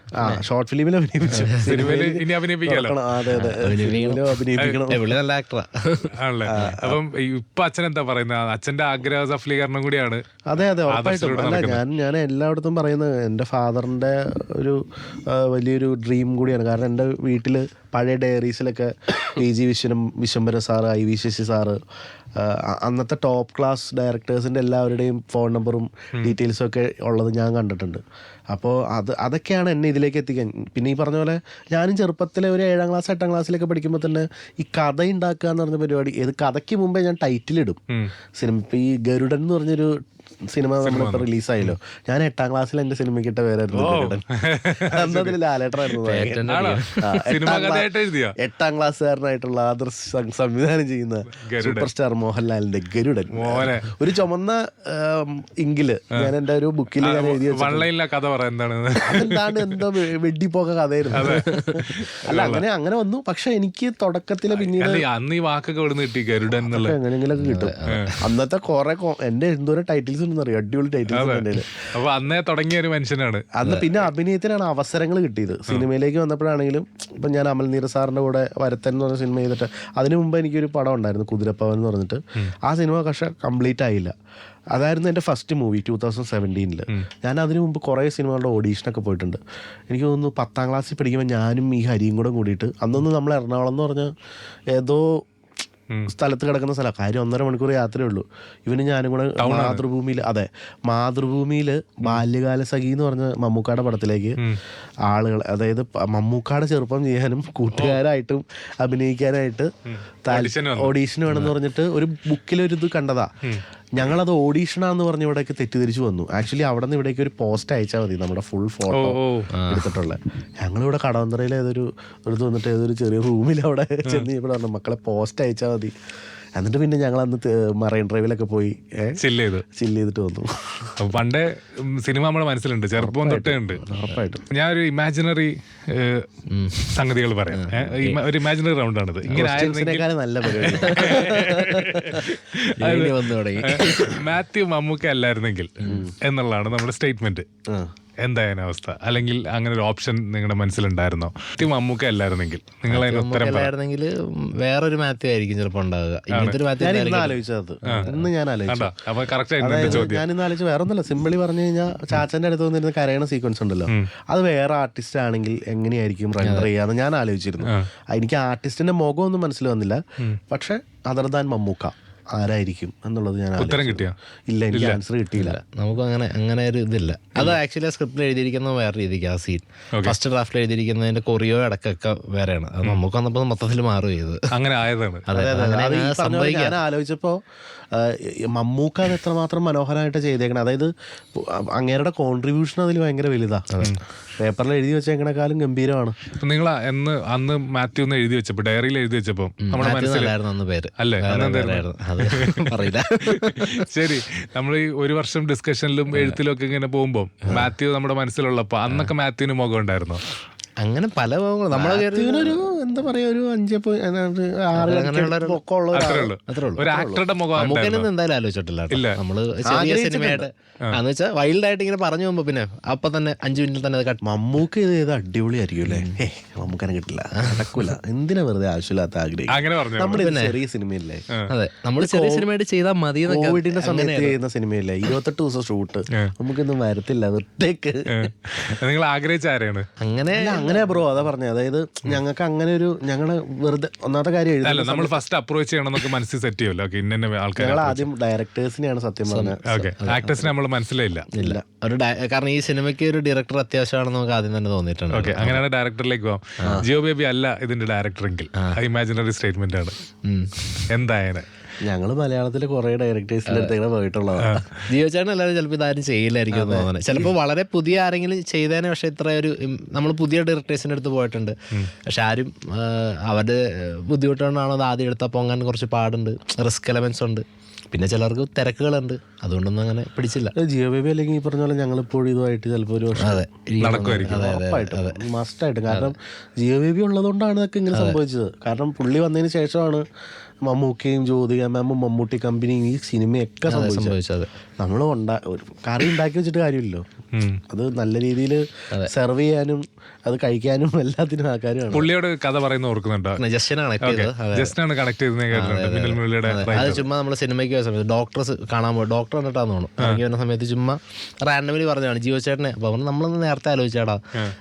ഷോർട്ട് ഫിലിമിൽ അഭിനയിപ്പിച്ചു.
ഇനി അഭിനയിപ്പിക്കാലോ.
അതെ അഭിനയിപ്പിക്കണം.
നല്ല ആക്ടറാ
ആണല്ലേ. അപ്പം ഇപ്പൊ അച്ഛൻ എന്താ പറയുന്നത്? അച്ഛന്റെ ആഗ്രഹ സഫലീകരണം കൂടിയാണ്.
അതെ ഉറപ്പായിട്ടും. അല്ല ഞാൻ എല്ലായിടത്തും പറയുന്നത് എൻ്റെ ഫാദറിൻ്റെ ഒരു വലിയൊരു ഡ്രീം കൂടിയാണ്. കാരണം എൻ്റെ വീട്ടിൽ പഴയ ഡയറീസിലൊക്കെ PG Vishwambharan sir, IV Sasi sir, അന്നത്തെ ടോപ്പ് ക്ലാസ് ഡയറക്ടേഴ്സിൻ്റെ എല്ലാവരുടെയും ഫോൺ നമ്പറും ഡീറ്റെയിൽസും ഒക്കെ ഉള്ളത് ഞാൻ കണ്ടിട്ടുണ്ട്. അപ്പോൾ അതൊക്കെയാണ് എന്നെ ഇതിലേക്ക് എത്തിക്കാൻ. പിന്നെ ഈ പറഞ്ഞ പോലെ ഞാനും ചെറുപ്പത്തിലെ ഒരു 7ാം ക്ലാസ് 8ാം ക്ലാസ്സിലൊക്കെ പഠിക്കുമ്പോൾ തന്നെ ഈ കഥ ഉണ്ടാക്കുക എന്ന് പറഞ്ഞ പരിപാടി, ഏത് കഥയ്ക്ക് മുമ്പേ ഞാൻ ടൈറ്റിലിടും സിനിമ. ഇപ്പോൾ ഈ ഗരുഡൻ എന്ന് പറഞ്ഞൊരു സിനിമ നമ്മളിപ്പോൾ റിലീസായല്ലോ. ഞാൻ 8ാം ക്ലാസ്സിൽ എൻ്റെ സിനിമയ്ക്ക് ഇട്ട പേരായിരുന്നു ഗരുഡൻ. അന്നതിൽ ലാലേട്ടറായിരുന്നു. 8ാം ക്ലാസ്സുകാരനായിട്ടുള്ള ആദർശ് സംവിധാനം ചെയ്യുന്ന സൂപ്പർ സ്റ്റാർ മോഹൻലാലിന്റെ ഗരുഡൻ. ഒരു ചുമന്ന ഇങ്കില് ഞാൻ എൻ്റെ ഒരു ബുക്കിൽ ഞാൻ എഴുതി
കഥ
അതെന്താണ് എന്തോ വെഡിപ്പോക്ക കഥയായിരുന്നു. അല്ല അങ്ങനെ വന്നു. പക്ഷെ എനിക്ക് തുടക്കത്തില് പിന്നീട്
അന്ന് ഈ വാക്കൊക്കെ കിട്ടി ഗരുഡൻ
എങ്ങനെയെങ്കിലൊക്കെ കിട്ടും. അന്നത്തെ കുറെ എൻ്റെ എന്തോരം ടൈറ്റിൽസ് ഉണ്ടെന്ന് അറിയാം. അടിപൊളി ടൈറ്റിൽസ്.
അപ്പൊ അന്നേ തുടങ്ങിയ ഒരു മനുഷ്യനാണ്.
അന്ന് പിന്നെ അഭിനയത്തിനാണ് അവസരങ്ങൾ കിട്ടിയത്. സിനിമയിലേക്ക് വന്നപ്പോഴാണെങ്കിലും ഇപ്പം ഞാൻ അമൽ നീര സാറിൻ്റെ കൂടെ വരത്തൻ എന്ന് പറഞ്ഞ സിനിമ ചെയ്തിട്ട് അതിനു മുമ്പ് എനിക്കൊരു പടം ഉണ്ടായിരുന്നു കുതിരപ്പവൻ എന്ന് പറഞ്ഞിട്ട്. ആ സിനിമ പക്ഷെ കംപ്ലീറ്റ് ആയില്ല. അതായിരുന്നു എൻ്റെ ഫസ്റ്റ് മൂവി 2017. ഞാൻ അതിനു മുമ്പ് കുറേ സിനിമകളുടെ ഓഡീഷനൊക്കെ പോയിട്ടുണ്ട്. എനിക്ക് തോന്നുന്നു 10ാം ക്ലാസ്സിൽ പഠിക്കുമ്പോൾ ഞാനും ഈ ഹരിയും കൂടെ കൂടിയിട്ട്, അന്നൊന്നും നമ്മൾ എറണാകുളം എന്ന് പറഞ്ഞാൽ ഏതോ സ്ഥലത്ത് കിടക്കുന്ന സ്ഥലം, കാര്യം 1.5 മണിക്കൂർ യാത്രയേ ഉള്ളൂ. ഇവന് ഞാനും കൂടെ മാതൃഭൂമിയിൽ ബാല്യകാല സഖി എന്ന് പറഞ്ഞ മമ്മൂക്കാടെ പടത്തിലേക്ക് ആളുകൾ, അതായത് മമ്മൂക്കാടെ ചെറുപ്പം ചെയ്യാനും കൂട്ടുകാരായിട്ടും അഭിനയിക്കാനായിട്ട് ഓഡീഷന് വേണമെന്ന് പറഞ്ഞിട്ട് ഒരു ബുക്കിലൊരു ഇത് കണ്ടതാ. ഞങ്ങളത് ഓഡീഷനാന്ന് പറഞ്ഞ് ഇവിടേക്ക് തെറ്റിദ്ധരിച്ചു വന്നു. ആക്ച്വലി അവിടെ നിന്ന് ഇവിടേക്ക് ഒരു പോസ്റ്റ് അയച്ചാൽ മതി, നമ്മുടെ ഫുൾ ഫോട്ടോ എടുത്തിട്ടുള്ള. ഞങ്ങളിവിടെ കടവന്തറയിൽ ഏതൊരു വന്നിട്ട് ഏതൊരു ചെറിയ റൂമിൽ അവിടെ ചെന്ന് ഇവിടെ പറഞ്ഞു മക്കളെ പോസ്റ്റ് അയച്ചാൽ മതി. എന്നിട്ട് പിന്നെ ഞങ്ങൾ അന്ന് മറൈൻ ഡ്രൈവിലൊക്കെ പോയി ചില്ല് ചെയ്തിട്ട് വന്നു.
പണ്ടേ സിനിമ നമ്മുടെ മനസ്സിലുണ്ട്, ചെറുപ്പം തൊട്ടേ ഉണ്ട്.
ഉറപ്പായിട്ടും.
ഞാനൊരു ഇമാജിനറി സംഗതികൾ പറയാം. ഒരു ഇമാജിനറി റൗണ്ടാണിത്. ഇങ്ങനെ
നല്ല പരിപാടി.
മാത്യു മമ്മൂക്ക അല്ലായിരുന്നെങ്കിൽ എന്നുള്ളതാണ് നമ്മുടെ സ്റ്റേറ്റ്മെന്റ്. എന്തായാലും അവസ്ഥ, അല്ലെങ്കിൽ അങ്ങനെ ഒരു ഓപ്ഷൻ നിങ്ങളുടെ മനസ്സിലുണ്ടായിരുന്നോ? മമ്മൂക്ക അല്ലായിരുന്നെങ്കിൽ നിങ്ങൾ അതിന് ഉത്തരം
അല്ലായിരുന്നെങ്കിൽ വേറൊരു മാത്യു ആയിരിക്കും ചിലപ്പോൾ ഉണ്ടാവുക.
ഞാനിന്ന് ആലോചിച്ചത്
അപ്പൊ കറക്റ്റ്
ഞാനിന്ന് ആലോചിച്ച് വേറെ ഒന്നുമില്ല. സിമ്പിളി പറഞ്ഞു കഴിഞ്ഞാൽ ചാച്ചന്റെ അടുത്ത് വന്നിരുന്ന കരയണ സീക്വൻസ് ഉണ്ടല്ലോ, അത് വേറെ ആർട്ടിസ്റ്റ് ആണെങ്കിൽ എങ്ങനെയായിരിക്കും റെൻഡർ ചെയ്യാന്ന് ഞാൻ ആലോചിച്ചിരുന്നു. എനിക്ക് ആർട്ടിസ്റ്റിന്റെ മുഖം ഒന്നും മനസ്സിൽ വന്നില്ല. പക്ഷെ അതർ ദാൻ മമ്മൂക്ക ആരായിരിക്കും എന്നുള്ളത് ഞാൻ
ഉത്തരം കിട്ടിയ
ഇല്ല, എനിക്ക് ആൻസർ കിട്ടിയില്ല.
നമുക്ക് അങ്ങനെ ഒരു ഇതില്ല. അത് ആക്ച്വലി ആ സ്ക്രിപ്റ്റിൽ എഴുതിയിരിക്കുന്നത് വേറെ രീതിക്ക്. ആ സീൻ ഫസ്റ്റ് ഡ്രാഫ്റ്റിൽ എഴുതിയിരിക്കുന്നതിന്റെ കൊറിയോ അടക്കമൊക്കെ വേറെയാണ്. അത് നമുക്ക് വന്നപ്പോൾ മൊത്തത്തിൽ മാറും ചെയ്ത്
അങ്ങനെ ആയതാണ്.
ഞാൻ ആലോചിച്ചപ്പോ മമ്മൂക്ക അത് എത്രമാത്രം മനോഹരമായിട്ട് ചെയ്തേക്കണം. അതായത് അങ്ങേരുടെ കോൺട്രിബ്യൂഷൻ അതിൽ ഭയങ്കര വലുതാ. പേപ്പറിൽ എഴുതി വെച്ചേക്കണേക്കാളും ഗംഭീരമാണ്.
നിങ്ങൾ അന്ന് മാത്യു എന്ന് എഴുതി വെച്ചപ്പോ, ഡയറിയിൽ എഴുതി വെച്ചപ്പോ നമ്മുടെ മനസ്സിലായിരുന്നു
പേര്
അല്ലേ?
പറയില്ല.
ശരി, നമ്മൾ ഈ 1 വർഷം ഡിസ്കഷനിലും എഴുത്തിലും ഒക്കെ ഇങ്ങനെ പോകുമ്പോൾ മാത്യു നമ്മുടെ മനസ്സിലുള്ളപ്പോ അന്നൊക്കെ മാത്യുവിന് മുഖം ഉണ്ടായിരുന്നോ?
അങ്ങനെ പല ഭാഗങ്ങളും നമ്മളെ
ഒരു എന്താ പറയാ ഒരു 5.6 പൊക്കമുള്ള
അത്രേ ഉള്ളൂ. ഒരു ആക്ടറുടെ മുഖം
നമുക്കൊന്നും എന്തായാലും ആലോചിച്ചിട്ടില്ല കേട്ടോ. നമ്മള് ചെറിയ സിനിമയായിട്ട് എന്ന് വെച്ചാൽ വൈൽഡായിട്ട് ഇങ്ങനെ പറഞ്ഞു പോകുമ്പോ പിന്നെ അപ്പൊ തന്നെ 5 മിനിറ്റിൽ തന്നെ അത് കട്ട്.
മമ്മൂക്ക് ഇത് അടിപൊളിയായിരിക്കും അല്ലേ? നമുക്കതിനെ കിട്ടില്ല, നടക്കൂല. എന്തിനാ വെറുതെ ആവശ്യമില്ലാത്ത ആഗ്രഹിക്കും.
അങ്ങനെ പറഞ്ഞു.
നമ്മുടെ ചെറിയ സിനിമയില്ലേ,
അതെ നമ്മൾ ചെറിയ സിനിമയായിട്ട് ചെയ്താൽ മതി.
കോവിഡിന്റെ സമയത്ത് ചെയ്യുന്ന സിനിമയില്ലേ, 28 ദിവസം ഷൂട്ട്, നമുക്കൊന്നും വരത്തില്ല വെറുതേക്ക്.
നിങ്ങൾ ആഗ്രഹിച്ച ആരെയാണ്?
അങ്ങനെ ബ്രോ അതാ പറഞ്ഞത്. അതായത് ഞങ്ങൾക്ക് അങ്ങനെ ഒരു ഞങ്ങള് വെറുതെ ഒന്നാമത്തെ കാര്യം
അല്ല, നമ്മൾ ഫസ്റ്റ് അപ്രോച്ച് ചെയ്യണമെന്നൊക്കെ മനസ്സിൽ സെറ്റ് ചെയ്യുമല്ലോ. ഇന്ന ആൾക്കാർ
ഞങ്ങൾ ആദ്യം ഡയറക്ടേഴ്സിനെയാണ് സത്യം പറഞ്ഞത്.
ആക്ടേഴ്സിനെ നമ്മൾ മനസ്സിലായില്ല.
ഇല്ല ഒരു കാരണം ഈ സിനിമയ്ക്ക് ഒരു ഡയറക്ടർ അത്യാവശ്യമാണെന്ന് നമുക്ക് ആദ്യം തന്നെ തോന്നിയിട്ടുണ്ട്.
ഓക്കെ, അങ്ങനെയാണ് ഡയറക്ടറിലേക്ക് പോകാം. ജിയോ ബേബി അല്ല ഇതിന്റെ ഡയറക്ടറെങ്കിൽ ഇമാജിനറി സ്റ്റേറ്റ്മെന്റ് ആണ്. എന്തായാലും
ഞങ്ങള് മലയാളത്തിലെ കുറെ ഡയറക്ടേഴ്സിന്റെ അടുത്ത് പോയിട്ടുള്ളതാണ്.
ജിയോ ചേട്ടൻ എല്ലാവരും ചിലപ്പോൾ ഇതാരും ചെയ്യില്ലായിരിക്കും എന്ന് തോന്നുന്നത്. ചിലപ്പോൾ വളരെ പുതിയ ആരെങ്കിലും ചെയ്തേനെ. പക്ഷെ ഇത്ര ഒരു നമ്മൾ പുതിയ ഡയറക്ടേഴ്സിൻ്റെ അടുത്ത് പോയിട്ടുണ്ട്. പക്ഷെ ആരും അവരുടെ ബുദ്ധിമുട്ടുകൊണ്ടാണോ അത് ആദ്യം എടുത്താൽ പൊങ്ങാൻ കുറച്ച് പാടുണ്ട്, റിസ്ക് എലമെന്റ്സ് ഉണ്ട്. പിന്നെ ചിലർക്ക് തിരക്കുകളുണ്ട്, അതുകൊണ്ടൊന്നും അങ്ങനെ പിടിച്ചില്ല.
ജിയോ ബേബി അല്ലെങ്കിൽ ഈ പറഞ്ഞ പോലെ ഞങ്ങളിപ്പോഴും ഇതുമായിട്ട് ചിലപ്പോൾ ഒരു
നടക്കുമായിരിക്കും
മസ്റ്റായിട്ട്. കാരണം ജിയോ ബേബി ഉള്ളതുകൊണ്ടാണ് ഇതൊക്കെ ഇങ്ങനെ സംഭവിച്ചത്. കാരണം പുള്ളി വന്നതിന് ശേഷമാണ് മമ്മൂക്കയും ജ്യോതിക മാമും മമ്മൂട്ടി കമ്പനിയും ഈ സിനിമയൊക്കെ സംഭവിച്ചത്. നമ്മൾ ഒരു കറി ഉണ്ടാക്കി വെച്ചിട്ട് കാര്യമില്ലല്ലോ, അത് നല്ല രീതിയിൽ സെർവ് ചെയ്യാനും അത് കഴിക്കാനും എല്ലാത്തിനും ആൾക്കാരും.
പുള്ളിയോട് കഥ പറയുന്ന ഓർക്കുന്നുണ്ടോ? ജസ്റ്റാണ് കണക്ട് ചെയ്തത്.
അത് ചുമ്മാ നമ്മൾ സിനിമയ്ക്ക് പോയ സമയത്ത് ഡോക്ടേഴ്സ് കാണാൻ പോയി, ഡോക്ടർ എന്നിട്ടാന്ന് തോന്നുന്നു. ഇറങ്ങി വരുന്ന സമയത്ത് ചുമ്മാ റാൻഡമിലി പറഞ്ഞതാണ് ജിയോ ചേട്ടനെ. അപ്പോൾ നമ്മളൊന്ന് നേരത്തെ ആലോചിച്ചാടാ,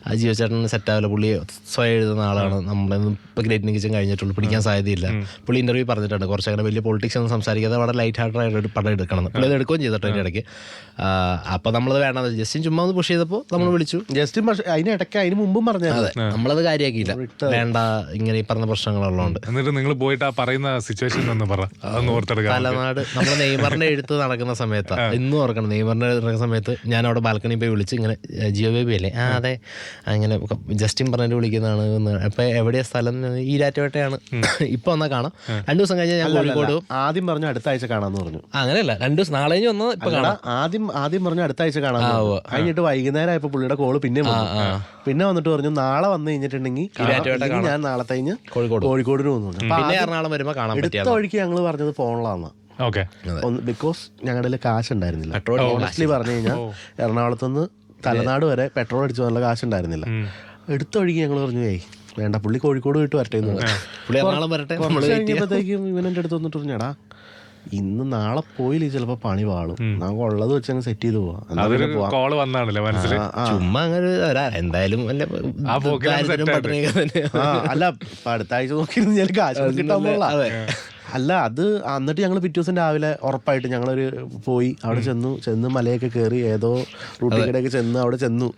ആ ജിയോ ചേട്ടൻ സെറ്റ് ആവില്ല, പുള്ളി സ്വയം എഴുതുന്ന ആളാണ്, നമ്മളൊന്നും ഇപ്പം ഗ്രേറ്റ് കിച്ചൻ കഴിഞ്ഞിട്ടുള്ളൂ, പിടിക്കാൻ സാധ്യതയില്ല. പുള്ളി ഇന്റർവ്യൂ പറഞ്ഞിട്ടുണ്ട് കുറച്ച് അങ്ങനെ വലിയ പൊളിറ്റിക്സ് ഒന്നും സംസാരിക്കാതെ വളരെ ലൈറ്റ് ഹാർട്ടായിട്ട് ഒരു പടം എടുക്കണം. പുള്ളി അത് എടുക്കുകയും ചെയ്തിട്ട് അതിൻ്റെ ഇടയ്ക്ക്. അപ്പോൾ നമ്മളത് വേണ്ടത് ജസ്റ്റിൻ ചുമ്മാ ഒന്ന് പുഷ് ചെയ്തപ്പോൾ നമ്മൾ വിളിച്ചു.
ജസ്റ്റിൻ പക്ഷേ അതിനിടയ്ക്ക് അതിന് മുമ്പും പറഞ്ഞത്
നമ്മളത് കാര്യമാക്കിയില്ല, വേണ്ട ഇങ്ങനെ ഈ പറഞ്ഞ പ്രശ്നങ്ങളുള്ളതുകൊണ്ട്.
എന്നിട്ട് നിങ്ങൾ പോയിട്ട് ആ പറയുന്ന സിറ്റുവേഷൻ ഒന്ന് പറ, അതൊന്ന് ഓർത്തെടുക്കാം.
തലനാട് നമ്മൾ നെയ്മറിന്റെ എഴുത്ത് നടക്കുന്ന സമയത്ത് ഇന്നും ഓർക്കണം, നെയ്മറിന്റെ നടക്കുന്ന സമയത്ത് ഞാൻ അവിടെ ബാൽക്കണി പോയി വിളിച്ച് ഇങ്ങനെ ജിയോ ബേബി അല്ലേ, അതെ അങ്ങനെ ജസ്റ്റിൻ പറഞ്ഞിട്ട് വിളിക്കുന്നതാണ്. അപ്പൊ എവിടെയാ സ്ഥലം? ഈരാറ്റുപേട്ടയാണ്. ഇപ്പൊ വന്നാൽ കാണാം. 2 ദിവസം കഴിഞ്ഞ് ഞാൻ കോഴിക്കോട്.
ആദ്യം പറഞ്ഞു അടുത്ത ആഴ്ച കാണാന്ന് പറഞ്ഞു.
അങ്ങനെയല്ല, 2 ദിവസം നാളെ കഴിഞ്ഞ് വന്നാൽ ഇപ്പൊ കാണാം.
ആദ്യം പറഞ്ഞു അടുത്ത ആഴ്ച കാണാൻ. കഴിഞ്ഞിട്ട് വൈകുന്നേരം ആയപ്പോ പുള്ളിയുടെ കോള് പിന്നെ വന്നിട്ട് പറഞ്ഞു നാളെ വന്ന് കഴിഞ്ഞിട്ടുണ്ടെങ്കിൽ ഞാൻ നാളെ കഴിഞ്ഞ് കോഴിക്കോടിന് പോകുന്നു.
പിന്നെ എറണാകുളം വരുമ്പോ കാണാൻ പറ്റിയ
അടുത്ത വഴിക്ക് ഞങ്ങള് പറഞ്ഞത് ഫോണിലാണ്. ബിക്കോസ് ഞങ്ങളുടെ കാശ് ഉണ്ടായിരുന്നില്ല. ഓണസ്റ്റ്ലി പറഞ്ഞു കഴിഞ്ഞാൽ എറണാകുളത്തുനിന്ന് തലനാട് വരെ പെട്രോൾ അടിച്ചു നല്ല കാശ് ഉണ്ടായിരുന്നില്ല. എടുത്ത വഴിക്ക് ഞങ്ങൾ പറഞ്ഞു വേണ്ട, പുള്ളി കോഴിക്കോട് പോയിട്ട് വരട്ടെ എന്ന്. കഴിഞ്ഞപ്പോഴത്തേക്കും ഇവനെന്റെ അടുത്ത് വന്നിട്ട് പറഞ്ഞാടാ ഇന്ന് നാളെ പോയില്ലേ ചിലപ്പോ പണി വാളും, നമുക്ക് ഉള്ളത് വെച്ച് അങ്ങ് സെറ്റ് ചെയ്ത് പോവാം.
ചുമ്മാ അങ്ങനെ എന്തായാലും
അല്ല അടുത്ത ആഴ്ച നോക്കി കാശ് കിട്ടാൻ പോകാം. അല്ല അത് എന്നിട്ട് ഞങ്ങൾ പിറ്റേ ദിവസം രാവിലെ ഉറപ്പായിട്ട് ഞങ്ങളൊരു പോയി അവിടെ ചെന്ന് മലയൊക്കെ കയറി ഏതോ റൂട്ടിക്കടയൊക്കെ അവിടെ ചെന്ന്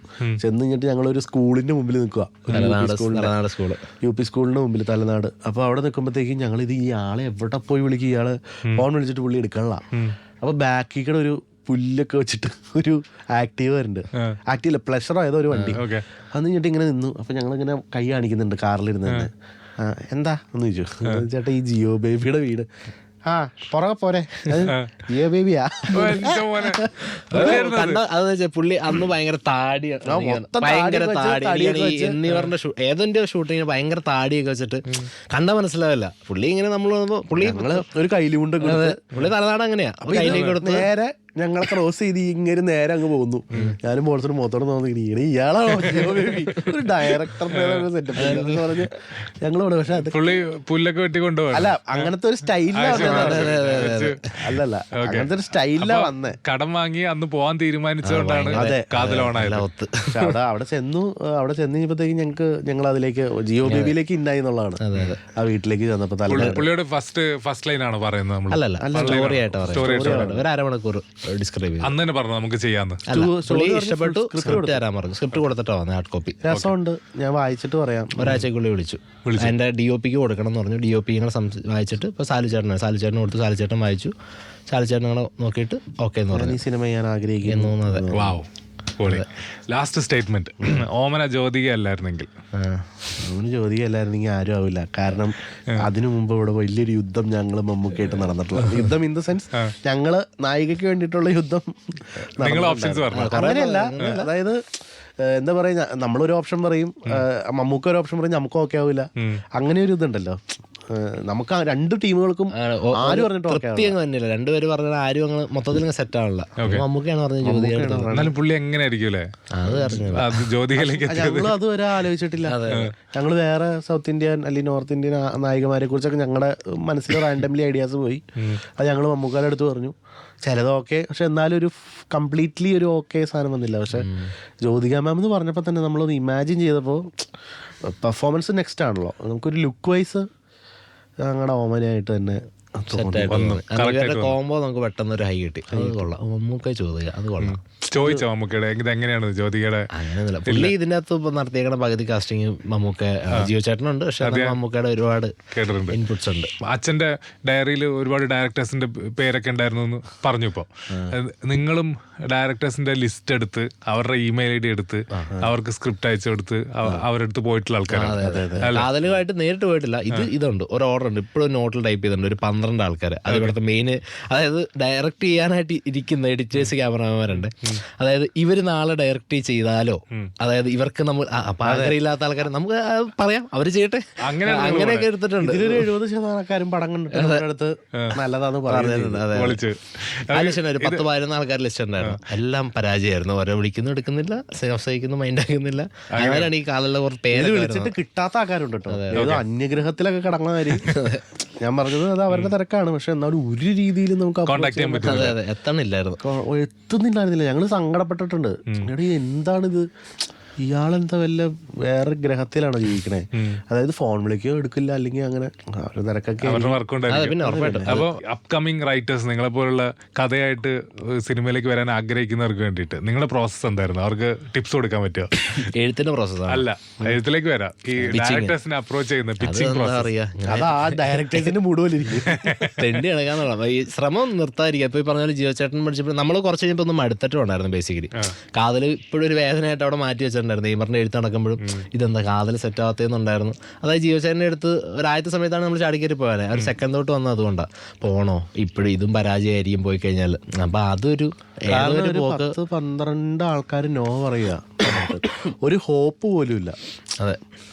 കഴിഞ്ഞിട്ട് ഞങ്ങളൊരു സ്കൂളിന്റെ മുമ്പിൽ നിൽക്കുക, UP സ്കൂളിന്റെ മുമ്പിൽ തലനാട്. അപ്പൊ അവിടെ നിൽക്കുമ്പോഴത്തേക്കും ഞങ്ങൾ ഈ ആളെ എവിടെ പോയി വിളിക്കും, ഇയാള് ഫോൺ വിളിച്ചിട്ട് പുള്ളി എടുക്കണില്ല. അപ്പൊ ബാക്കിൽ കൂടെ ഒരു പുല്ലൊക്കെ വെച്ചിട്ട് ഒരു ആക്റ്റീവ് വരുന്നുണ്ട്, ആക്റ്റീവ് പ്ലഷറോ ഏതോ ഒരു വണ്ടി. അന്ന് കഴിഞ്ഞിട്ട് ഇങ്ങനെ നിന്നു. അപ്പൊ ഞങ്ങളിങ്ങനെ കൈ കാണിക്കുന്നുണ്ട് കാറിലിരുന്ന് തന്നെ. എന്താ എന്ന് ചോദിച്ചു. ചേട്ടാ ഈ ജിയോ ബേബിയുടെ വീട്. പുറകെ പോരെ, ജിയോ ബേബിയാ.
പുള്ളി അന്ന് ഭയങ്കര എന്നിവരുടെ ഏതൊരു ഷൂട്ടിങ്ങിന് ഭയങ്കര താടിയൊക്കെ വെച്ചിട്ട് കണ്ട മനസ്സിലാവില്ല. പുള്ളി ഇങ്ങനെ പുള്ളി
ഒരു കയ്യിലുണ്ട്.
പുള്ളി തലനാട് അങ്ങനെയാ, കയ്യിലേക്ക് കൊടുത്ത് നേരെ
ഞങ്ങളെ ക്രോസ് ചെയ്ത് ഇങ്ങനെ നേരെ അങ്ങ് പോകുന്നു. ഞാനും ബോൾസിന് മുഖത്തോടെ തോന്നിയിരിക്കും ഇയാളാണോ ജിയോ ബേബി, ഒരു ഡയറക്ടറിന്റെ സെറ്റപ്പ് പറഞ്ഞ് ഞങ്ങളോട്. പക്ഷെ അത്
പുല്ലൊക്കെ വെട്ടിക്കൊണ്ടുപോകും.
അല്ല അങ്ങനത്തെ ഒരു സ്റ്റൈലിലാണ്. അല്ലല്ല അങ്ങനത്തെ ഒരു സ്റ്റൈലിലാ വന്നേ.
കടം വാങ്ങി അന്ന് പോവാൻ തീരുമാനിച്ചുകൊണ്ടാണ് കാതലോണായത്.
അവിടെ ചെന്ന് കഴിഞ്ഞപ്പോഴത്തേക്കും ഞങ്ങൾ അതിലേക്ക് ജിയോ ബേബിയിലേക്ക് ഇന്നായി എന്നുള്ളതാണ്. ആ വീട്ടിലേക്ക് ചെന്നപ്പോ
പുള്ളിയോട് ഫസ്റ്റ് ലൈൻ ആണ് പറയുന്നത്.
അല്ല സ്റ്റോറി ആയിട്ട് ഒരു അരമണിക്കൂർ ഡിസ്ക്രൈബ് ചെയ്തു.
അന്ന് തന്നെ പറഞ്ഞു നമുക്ക് ചെയ്യാന്ന്.
ഇഷ്ടപ്പെട്ടു, സ്ക്രിപ്റ്റ് തരാൻ പറഞ്ഞു. സ്ക്രിപ്റ്റ് കൊടുത്തിട്ടോ വന്നേ, ഹാർഡ് കോപ്പി.
രസമുണ്ട്, ഞാൻ വായിച്ചിട്ട് പറയാം.
ഒരാഴ്ചക്കുള്ളിൽ വിളിച്ചു. എൻ്റെ DOPക്ക് കൊടുക്കണം എന്ന് പറഞ്ഞു. DOP ഇങ്ങനെ വായിച്ചിട്ട് ഇപ്പോൾ സാലുചേട്ടൻ കൊടുത്തു. സാലുചേട്ടൻ വായിച്ചു. സാലുചേട്ടൻ അങ്ങനെ നോക്കിയിട്ട് ഓക്കെ എന്ന് പറഞ്ഞു.
ഈ സിനിമ ഞാൻ ആഗ്രഹിക്കുന്നു.
ലാസ്റ്റ് സ്റ്റേറ്റ്മെന്റ്, ഓമന ജ്യോതിക അല്ലായിരുന്നെങ്കിൽ.
ജ്യോതിക അല്ലായിരുന്നെങ്കിൽ ആരും ആവില്ല. കാരണം അതിനു മുമ്പ് ഇവിടെ വലിയൊരു യുദ്ധം ഞങ്ങൾ മമ്മൂക്കായിട്ട് നടന്നിട്ടുള്ള യുദ്ധം. ഇൻ ദ സെൻസ് ഞങ്ങള് നായികയ്ക്ക് വേണ്ടിയിട്ടുള്ള യുദ്ധം. അങ്ങനെയല്ല, അതായത് എന്താ പറയുക, നമ്മളൊരു ഓപ്ഷൻ പറയും, മമ്മൂക്ക ഒരു ഓപ്ഷൻ പറയും, നമുക്ക് ഓക്കെ ആവില്ല. അങ്ങനെ ഒരു ഇതുണ്ടല്ലോ നമുക്ക്. രണ്ട് ടീമുകൾക്കും ആരും പറഞ്ഞിട്ട്
തൃപ്തി അങ്ങ് തന്നെയല്ല, രണ്ടുപേര് പറഞ്ഞാൽ ആരും അങ്ങ് മൊത്തത്തിൽ സെറ്റ് ആണല്ലോ. മമ്മൂക്കയാണ് പറഞ്ഞത് ജ്യോതിക.
എന്നാലും പുള്ളി എങ്ങനെ ആയിരിക്കും
അത് പറഞ്ഞു
ജ്യോതികയിലേക്ക്
ഞങ്ങൾ അതുവരെ ആലോചിച്ചിട്ടില്ല. ഞങ്ങൾ വേറെ സൗത്ത് ഇന്ത്യൻ അല്ലെങ്കിൽ നോർത്ത് ഇന്ത്യൻ നായികമാരെ കുറിച്ചൊക്കെ ഞങ്ങളുടെ മനസ്സിൽ റാൻഡംലി ഐഡിയാസ് പോയി. അത് ഞങ്ങൾ മമ്മൂക്കാരുടെ അടുത്ത് പറഞ്ഞു. ചിലത് ഓക്കെ, പക്ഷെ എന്നാലും ഒരു കംപ്ലീറ്റ്ലി ഒരു ഓക്കെ സാധനം വന്നില്ല. പക്ഷെ ജ്യോതിക മാം എന്ന് പറഞ്ഞപ്പോൾ തന്നെ നമ്മളൊന്ന് ഇമാജിൻ ചെയ്തപ്പോൾ പെർഫോമൻസ് നെക്സ്റ്റ് ആണല്ലോ. നമുക്കൊരു ലുക്ക് വൈസ് ഞങ്ങളുടെ ഓമനയായിട്ട് തന്നെ
കോംബോ നമുക്ക് പെട്ടെന്ന് ഒരു ഹൈ കിട്ടി. അത് കൊള്ളാം. മമ്മൂക്ക ജ്യോതിക അത് കൊള്ളാം.
ചോദിച്ചോ മമ്മൂക്കയുടെ ഇത് എങ്ങനെയാണ് ജ്യോതികയുടെ?
അങ്ങനെയൊന്നുമില്ല, പുള്ളി ഇതിൻ്റെ അകത്ത് ഇപ്പൊ നടത്തിയേക്കണ പകുതി കാസ്റ്റിംഗ് മമ്മൂക്ക ജിയോ ചേട്ടനുണ്ട്. പക്ഷെ മമ്മൂക്കയുടെ ഒരുപാട്
കേട്ടിട്ടുണ്ട്,
ഇൻപുട്സ് ഉണ്ട്.
അച്ഛന്റെ ഡയറിയിൽ ഒരുപാട് ഡയറക്ടേഴ്സിന്റെ പേരൊക്കെ ഉണ്ടായിരുന്നു എന്ന് പറഞ്ഞു. ഇപ്പോൾ നിങ്ങളും ഡയറക്ടേഴ്സിന്റെ ലിസ്റ്റ് എടുത്ത് അവരുടെ ഇമെയിൽ ID എടുത്ത് അവർക്ക് സ്ക്രിപ്റ്റ് അയച്ചു കൊടുത്ത് അവരെടുത്ത് പോയിട്ടുള്ള ആൾക്കാരാണ്.
കാതലുമായിട്ട് നേരിട്ട് പോയിട്ടില്ല. ഇതുണ്ട്, ഒരു ഓർഡർ ഉണ്ട്, ഇപ്പോഴും നോട്ടിൽ ടൈപ്പ് ചെയ്തിട്ടുണ്ട്. ഒരു 12 ആൾക്കാർ. അത് ഇവിടുത്തെ മെയിൻ, അതായത് ഡയറക്റ്റ് ചെയ്യാനായിട്ട് ഇരിക്കുന്ന എഡിറ്റേഴ്സ്, ക്യാമറമാരുണ്ട്. അതായത് ഇവര് നാളെ ഡയറക്റ്റ് ചെയ്താലോ, അതായത് ഇവർക്ക് നമ്മൾ പാകറിയില്ലാത്ത ആൾക്കാർ നമുക്ക് പറയാം, അവര് ചെയ്യട്ടെ, അങ്ങനെയൊക്കെ എടുത്തിട്ടുണ്ട്.
ഇതിലൊരു 70% പടം കണ്ടിട്ട് നല്ലതാന്ന് പറഞ്ഞിട്ടുണ്ട്.
അതിനുശേഷം ഒരു 10-12 ആൾക്കാർ ലിസ്റ്റ് ഉണ്ടായിരുന്നു. എല്ലാം പരാജയമായിരുന്നു. ഓരോ വിളിക്കുന്നു, എടുക്കുന്നില്ല, സഹിക്കുന്നു, മൈൻഡ് ആക്കുന്നില്ല. അങ്ങനെയാണ് ഈ കാലുള്ള കുറച്ച് പേര്
വിളിച്ചിട്ട് കിട്ടാത്ത ആൾക്കാരുണ്ട് കേട്ടോ. ഏതോ അന്യഗ്രഹത്തിലൊക്കെ കിടക്കുന്ന കാര്യം ഞാൻ പറഞ്ഞത്. അത് അവരുടെ തിരക്കാണ്. പക്ഷെ എന്നാലും ഒരു രീതിയിൽ നമുക്ക് എത്തുന്നില്ലായിരുന്നില്ല. ഞങ്ങൾ സങ്കടപ്പെട്ടിട്ടുണ്ട്. എന്താണിത്, ഇയാളെന്താ വല്ല വേറെ ഗ്രഹത്തിലാണോ ജീവിക്കണേ? അതായത് ഫോൺ വിളിക്കുകയോ എടുക്കില്ല, അല്ലെങ്കിൽ അങ്ങനെ തിരക്കൊക്കെ.
അപ്പോൾ അപ്കമിങ് റൈറ്റേഴ്സ്, നിങ്ങളെ പോലുള്ള കഥയായിട്ട് സിനിമയിലേക്ക് വരാൻ ആഗ്രഹിക്കുന്നവർക്ക് വേണ്ടിയിട്ട് നിങ്ങളുടെ പ്രോസസ് എന്തായിരുന്നു? അവർക്ക് ടിപ്സ് കൊടുക്കാൻ പറ്റുമോ?
എഴുത്തിന്റെ പ്രോസസ്
അല്ല, എഴുത്തിലേക്ക് വരാം. ഈ ഡയറക്ടേഴ്സിനെ അപ്രോച്ച് ചെയ്യുന്ന പിച്ചിങ് പ്രോസസ്,
അത് ആ ഡയറക്ടേഴ്സിന്റെ മൂടുപോലിരിക്കും.
തെണ്ടി കിടക്കാന്നുള്ള ഈ ശ്രമം നിർത്താതിരിക്കുക. ഇപ്പൊ ഈ പറഞ്ഞ പോലെ ജിയോ ചേട്ടൻ പഠിച്ചപ്പോൾ നമ്മൾ കുറച്ച് കഴിഞ്ഞപ്പോൾ ഒന്നും മടുത്തിട്ടുണ്ടായിരുന്നു. ബേസിക്കലി കാതൽ ഇപ്പോഴും ഒരു വേദനയായിട്ട് അവിടെ മാറ്റി വെച്ചിട്ടുണ്ടായിരുന്നു. നെയ്മറിന്റെ എഴുത്ത് നടക്കുമ്പോഴും ഇതെന്താ കാതൽ സെറ്റ് ആവാത്തേന്നുണ്ടായിരുന്നു. അതായത് ജിയോ ചേട്ടൻ്റെ അടുത്ത് ഒരാദ്യത്തെ സമയത്താണ് നമ്മൾ ചാടിക്കയറി പോകാൻ. ഒരു സെക്കൻഡ് തൊട്ട് വന്നത് അതുകൊണ്ടാണ്. പോണോ, ഇപ്പോഴും ഇതും പരാജയമായിരിക്കും പോയി കഴിഞ്ഞാൽ. അപ്പൊ അതൊരു
10-12 ആൾക്കാർ നോ പറയുക, ഒരു ഹോപ്പ് പോലും ഇല്ല.
അതെ,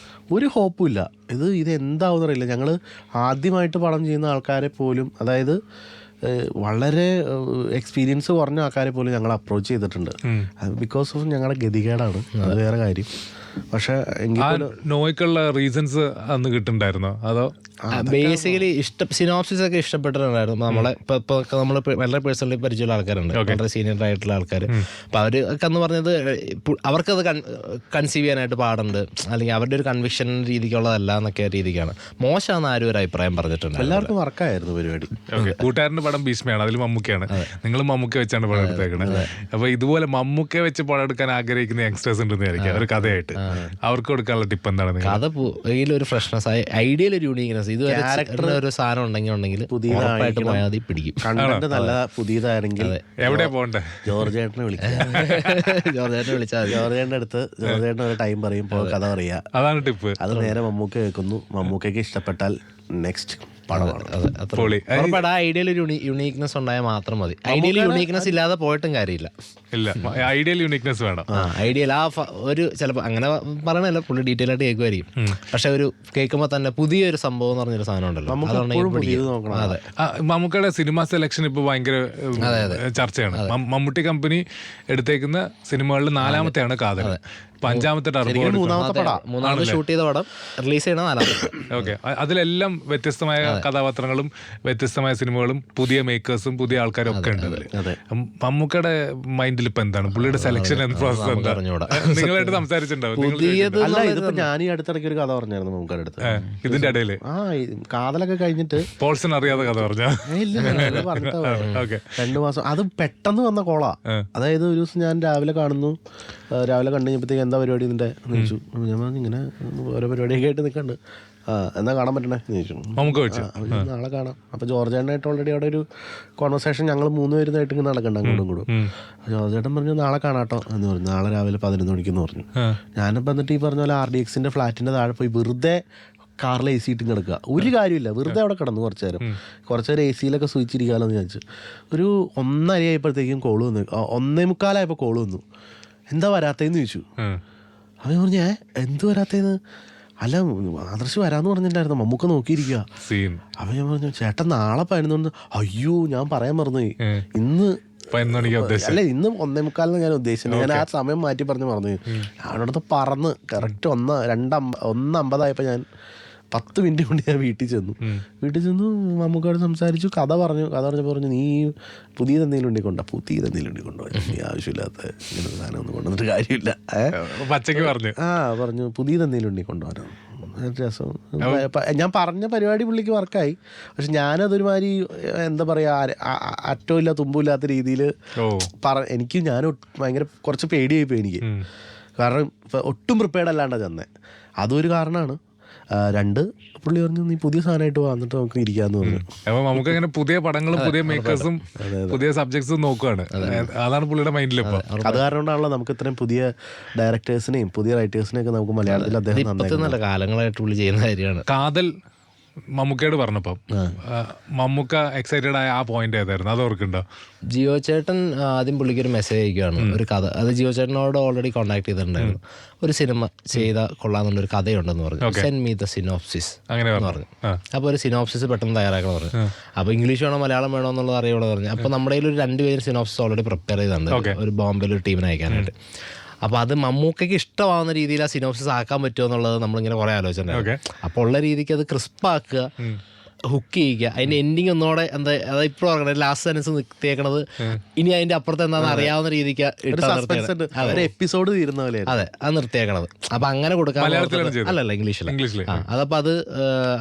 ഒരു ഹോപ്പും ഇല്ല. ഇതെന്താവെന്ന് അറിയില്ല. ഞങ്ങൾ ആദ്യമായിട്ട് പടം ചെയ്യുന്ന ആൾക്കാരെ പോലും, അതായത് വളരെ എക്സ്പീരിയൻസ് കുറഞ്ഞ ആൾക്കാരെ പോലും ഞങ്ങൾ അപ്രോച്ച് ചെയ്തിട്ടുണ്ട്. ബിക്കോസ് ഓഫ് ഞങ്ങളുടെ ഗതികേടാണ്, അത് വേറെ കാര്യം. പക്ഷെ
നോയ്ക്കുള്ള റീസൺസ് അന്ന് കിട്ടുന്നുണ്ടായിരുന്നോ? അതോ
ബേസിക്കലി സിനോപ്സിസ് ഒക്കെ ഇഷ്ടപ്പെട്ടിട്ടുണ്ടായിരുന്നു. നമ്മളെ ഇപ്പൊ നമ്മൾ വളരെ പേഴ്സണലി പരിചയമുള്ള ആൾക്കാരുണ്ട്, വളരെ സീനിയർ ആയിട്ടുള്ള ആൾക്കാർ. അപ്പൊ അവരൊക്കെ എന്ന് പറഞ്ഞത് അവർക്കത് കൺസീവ് ചെയ്യാനായിട്ട് പാടുണ്ട്, അല്ലെങ്കിൽ അവരുടെ ഒരു കൺവിക്ഷൻ രീതിക്കുള്ളതല്ല എന്നൊക്കെ രീതിക്കാണ്. മോശമാണെന്ന് ആരും ഒരു അഭിപ്രായം പറഞ്ഞിട്ടുണ്ട്.
എല്ലാവർക്കും വർക്കായിരുന്നു പരിപാടി.
കൂട്ടുകാരന്റെ പടം ഭീഷ്മയാണ്, അതിൽ മമ്മൂക്കയാണ്. നിങ്ങൾ മമ്മൂക്ക വെച്ചാണ് പടം എടുത്തേക്കണത്. അപ്പൊ ഇതുപോലെ മമ്മൂക്ക വെച്ച് പടം എടുക്കാൻ ആഗ്രഹിക്കുന്ന യങ്സ്റ്റേഴ്സ് ഉണ്ടെന്നായിരിക്കും ഒരു കഥയായിട്ട്. അവർക്ക് കൊടുക്കാനുള്ള ടിപ്പ് എന്താണ്?
കഥ ഒരു ഫ്രഷ്നെസ്, ഐഡിയയിൽ ഒരു യൂണീക്നെസ്, ഇതുവരെ ഒരു സാധനം ഉണ്ടെങ്കിൽ ഉറപ്പായിട്ട് പോയാൽ മതി, പിടിക്കും.
കണ്ടന്റ് നല്ല പുതിയതാണെങ്കിൽ
എവിടെയാ പോകണ്ടേ?
ജോർജേട്ടനെ വിളിച്ചാൽ ജോർജേട്ടൻ്റെ അടുത്ത് ജോർജേട്ടൻ ഒരു ടൈം പറയും, കഥ പറയാ.
അതാണ് ടിപ്പ്.
അത് നേരെ മമ്മൂക്ക കേൾക്കുന്നു. മമ്മൂക്കയ്ക്ക് ഇഷ്ടപ്പെട്ടാൽ നെക്സ്റ്റ്
ഐഡിയയിൽ ഒരു യുണീക്നെസ് ഉണ്ടായാൽ മാത്രം മതി. ഐഡിയയിൽ യുണീക്നെസ് ഇല്ലാതെ പോയിട്ടും കാര്യമില്ല.
ഐഡിയൽ യുണീക്നെസ് വേണം.
ഐഡിയൽ ഒരു ചിലപ്പോൾ അങ്ങനെ പറയണല്ല, പുള്ളി ഡീറ്റെയിൽ ആയിട്ട് കേൾക്കുമായിരിക്കും. പക്ഷെ ഒരു കേൾക്കുമ്പോൾ തന്നെ പുതിയൊരു സംഭവം എന്ന് പറഞ്ഞൊരു സാധനം ഉണ്ടല്ലോ.
മമ്മൂക്കയുടെ സിനിമ സെലക്ഷൻ ഇപ്പൊ ഭയങ്കര ചർച്ചയാണ്. മമ്മൂട്ടി കമ്പനി എടുത്തേക്കുന്ന സിനിമകളിൽ 4ാമത്തെയാണ് കാതൽ. 5ാമത്തെ
മൂന്നാമത്തെ ഷൂട്ട് ചെയ്ത പടം റിലീസ് ചെയ്യണ 4ാമത്തെ.
ഓക്കെ, അതിലെല്ലാം വ്യത്യസ്തമായ കഥാപാത്രങ്ങളും വ്യത്യസ്തമായ സിനിമകളും പുതിയ മേക്കേഴ്സും പുതിയ ആൾക്കാരും ഒക്കെ ഉണ്ട് അതിൽ. മമ്മൂക്കയുടെ മൈൻഡിൽ ഇപ്പൊ എന്താണ് പുള്ളിയുടെ സെലക്ഷൻ പ്രോസസ് എന്താ? നിങ്ങളായിട്ട് സംസാരിച്ചിട്ടുണ്ടാവും.
ഇതിപ്പോ ഞാൻ ഈ അടുത്തിടയ്ക്ക് ഒരു കഥ പറഞ്ഞായിരുന്നു മമ്മൂക്കയുടെ അടുത്ത്.
ഇതിന്റെ ഇടയില്
കാതലൊക്കെ കഴിഞ്ഞിട്ട്
പോൾസൺ അറിയാതെ കഥ പറഞ്ഞ
2 മാസം അത് പെട്ടെന്ന് വന്ന കോളാ. അതായത് ഒരു ദിവസം ഞാൻ രാവിലെ കണ്ടു കഴിഞ്ഞപ്പോഴത്തേക്ക് എന്താ പരിപാടി നിന്റെ ചോദിച്ചു. ഞാൻ പറഞ്ഞു ഇങ്ങനെ ഓരോ പരിപാടിയൊക്കെ ആയിട്ട് നിൽക്കണ്ട്. എന്നാ കാണാൻ പറ്റണേ എന്ന് ചോദിച്ചു. നാളെ കാണാം. അപ്പോൾ ജോർജേട്ടനായിട്ട് ഓൾറെഡി അവിടെ ഒരു കോൺവെർസേഷൻ ഞങ്ങൾ 3 പേരുമായിട്ട് ഇങ്ങനെ നടക്കണ്ട അങ്ങോട്ടും ഇങ്ങോട്ടും. ജോർജേട്ടൻ പറഞ്ഞു നാളെ കാണാട്ടോ എന്ന് പറഞ്ഞു. നാളെ രാവിലെ 11 മണിക്കെന്ന് പറഞ്ഞു. ഞാനിപ്പോൾ എന്നിട്ട് ഈ പറഞ്ഞ പോലെ RDXന്റെ ഫ്ലാറ്റിൻ്റെ താഴെ പോയി വെറുതെ കാറിൽ AC ഇട്ടും കിടക്കുക. ഒരു കാര്യമില്ല, വെറുതെ അവിടെ കിടന്നു കുറച്ച് നേരം AC-യിലൊക്കെ സ്വിച്ചിരിക്കാമെന്ന് വിചാരിച്ചു. ഒരു 1:30 ആയപ്പോഴത്തേക്കും കോള് വന്നു. 1:45 കോള് വന്നു. എന്താ വരാത്തേന്ന് ചോദിച്ചു. അവൻ പറഞ്ഞു എന്ത് വരാത്തേന്ന്, അല്ല ആദർശ് വരാന്ന് പറഞ്ഞിട്ടുണ്ടായിരുന്നു, മമ്മൂക്ക നോക്കിയിരിക്കുക. അപ്പം ഞാൻ പറഞ്ഞു ചേട്ടൻ നാളെ 11. അയ്യോ ഞാൻ പറയാൻ മറന്നുപോയി, ഇന്ന് അല്ല ഇന്ന് 1:45 ഞാൻ ഉദ്ദേശിച്ചത്. ഞാൻ ആ സമയം മാറ്റി മറന്നു. അവിടുത്തെ പറന്ന് കറക്റ്റ് 1:50 ഞാൻ 10 മിനിറ്റ് കൊണ്ട് ഞാൻ വീട്ടിൽ ചെന്നു. മമ്മൂക്കയോട് സംസാരിച്ചു, കഥ പറഞ്ഞപ്പോൾ നീ പുതിയതെന്തെങ്കിലും ഉണ്ടിക്കൊണ്ടോ, നീ ആവശ്യമില്ലാത്ത ഇങ്ങനെ സാധനം ഒന്നും കൊണ്ടുവന്നിട്ട് കാര്യമില്ല. പറഞ്ഞു പുതിയതെന്തെങ്കിലും ഉണ്ടിക്കൊണ്ടുവരാം, രസം. ഞാൻ പറഞ്ഞ പരിപാടി പുള്ളിക്ക് വർക്കായി. പക്ഷെ ഞാനതൊരുമാതിരി എന്താ പറയാ അറ്റമില്ല തുമ്പില്ലാത്ത രീതിയിൽ എനിക്ക് ഭയങ്കര കുറച്ച് പേടിയായിപ്പോയി എനിക്ക്. കാരണം ഒട്ടും പ്രിപ്പയർഡ് അല്ലാണ്ടാണ് ചെന്നേ. അതൊരു കാരണമാണ്. 2 പുള്ളി പറഞ്ഞു നീ പുതിയ സാധനമായിട്ട് വന്നിട്ട് നമുക്ക് ഇരിക്കാന്ന് പറഞ്ഞു.
അപ്പൊ നമുക്ക് അങ്ങനെ പുതിയ പടങ്ങളും പുതിയ മേക്കേഴ്സും പുതിയ സബ്ജക്ട്സും നോക്കുകയാണ്. അതാണ് പുള്ളിയുടെ മൈൻഡിൽ ഇപ്പൊ.
അത് കാരണം കൊണ്ടാണല്ലോ നമുക്ക് ഇത്രയും പുതിയ ഡയറക്ടേഴ്സിനെയും പുതിയ റൈറ്റേഴ്സിനെയും ഒക്കെ നമുക്ക് മലയാളത്തിൽ അദ്ദേഹം
നല്ല കാലങ്ങളായിട്ട് പുള്ളി ചെയ്യുന്ന കാര്യമാണ്.
കാതൽ മമ്മൂക്കയോട് പറഞ്ഞപ്പം മമ്മൂക്ക എക്സൈറ്റഡ് ആയ ആ പോയിന്റ് ഏതായിരുന്നു, അത് ഓർക്കുന്നുണ്ടോ?
ജിയോ ചേട്ടൻ ആദ്യം പുള്ളിക്ക് ഒരു മെസ്സേജ് അയക്കുകയാണ്, ഒരു കഥ. അത് ജിയോ ചേട്ടനോട് ഓൾറെഡി കോൺടാക്ട് ചെയ്തിട്ടുണ്ടായിരുന്നു. ഒരു സിനിമ ചെയ്ത കൊള്ളാമെന്നുള്ളൊരു കഥയുണ്ടെന്ന് പറഞ്ഞു. സെൻഡ് മീ ദ സിനോപ്സിസ് അങ്ങനെ പറഞ്ഞു. അപ്പോൾ ഒരു സിനോപ്സിസ് പെട്ടെന്ന് തയ്യാറാക്കണം പറഞ്ഞു. അപ്പോൾ ഇംഗ്ലീഷ് വേണോ മലയാളം വേണോ എന്നുള്ളത് അറിയുള്ളൂ പറഞ്ഞു. അപ്പോൾ നമ്മുടെ കയ്യിൽ ഒരു 2 പേര് സിനോപ്സിസ് ഓൾറെഡി പ്രിപ്പയർ ചെയ്തിട്ടുണ്ട്, ഒരു ബോംബെയിൽ ഒരു ടീമിനെ അയക്കാനായിട്ട്. അപ്പോൾ അത് മമ്മൂക്കയ്ക്ക് ഇഷ്ടമാവുന്ന രീതിയിൽ ആ സിനോപ്സിസ് ആക്കാൻ പറ്റുമോ എന്നുള്ളത് നമ്മളിങ്ങനെ കുറേ ആലോചിച്ചിട്ടുണ്ടായിരുന്നു. അപ്പോൾ ഉള്ള രീതിക്ക് അത് ക്രിസ്പാക്കുക, ഹുക്ക് ചെയ്യുക. അതിൻ്റെ എൻഡിങ് ഒന്നോടെ എന്താ അതായത് ഇപ്പോഴും ഓർക്കണം, ലാസ്റ്റ് സെൻസ് നിർത്തിയേക്കണത് ഇനി അതിൻ്റെ അപ്പുറത്ത് എന്താണെന്ന് അറിയാവുന്ന രീതിക്ക്
എപ്പിസോഡ് തീരുന്ന പോലെ.
അതെ, അത് നിർത്തിയേക്കണത്. അപ്പം അങ്ങനെ കൊടുക്കാൻ അല്ലല്ല ഇംഗ്ലീഷിൽ. അതപ്പോൾ അത്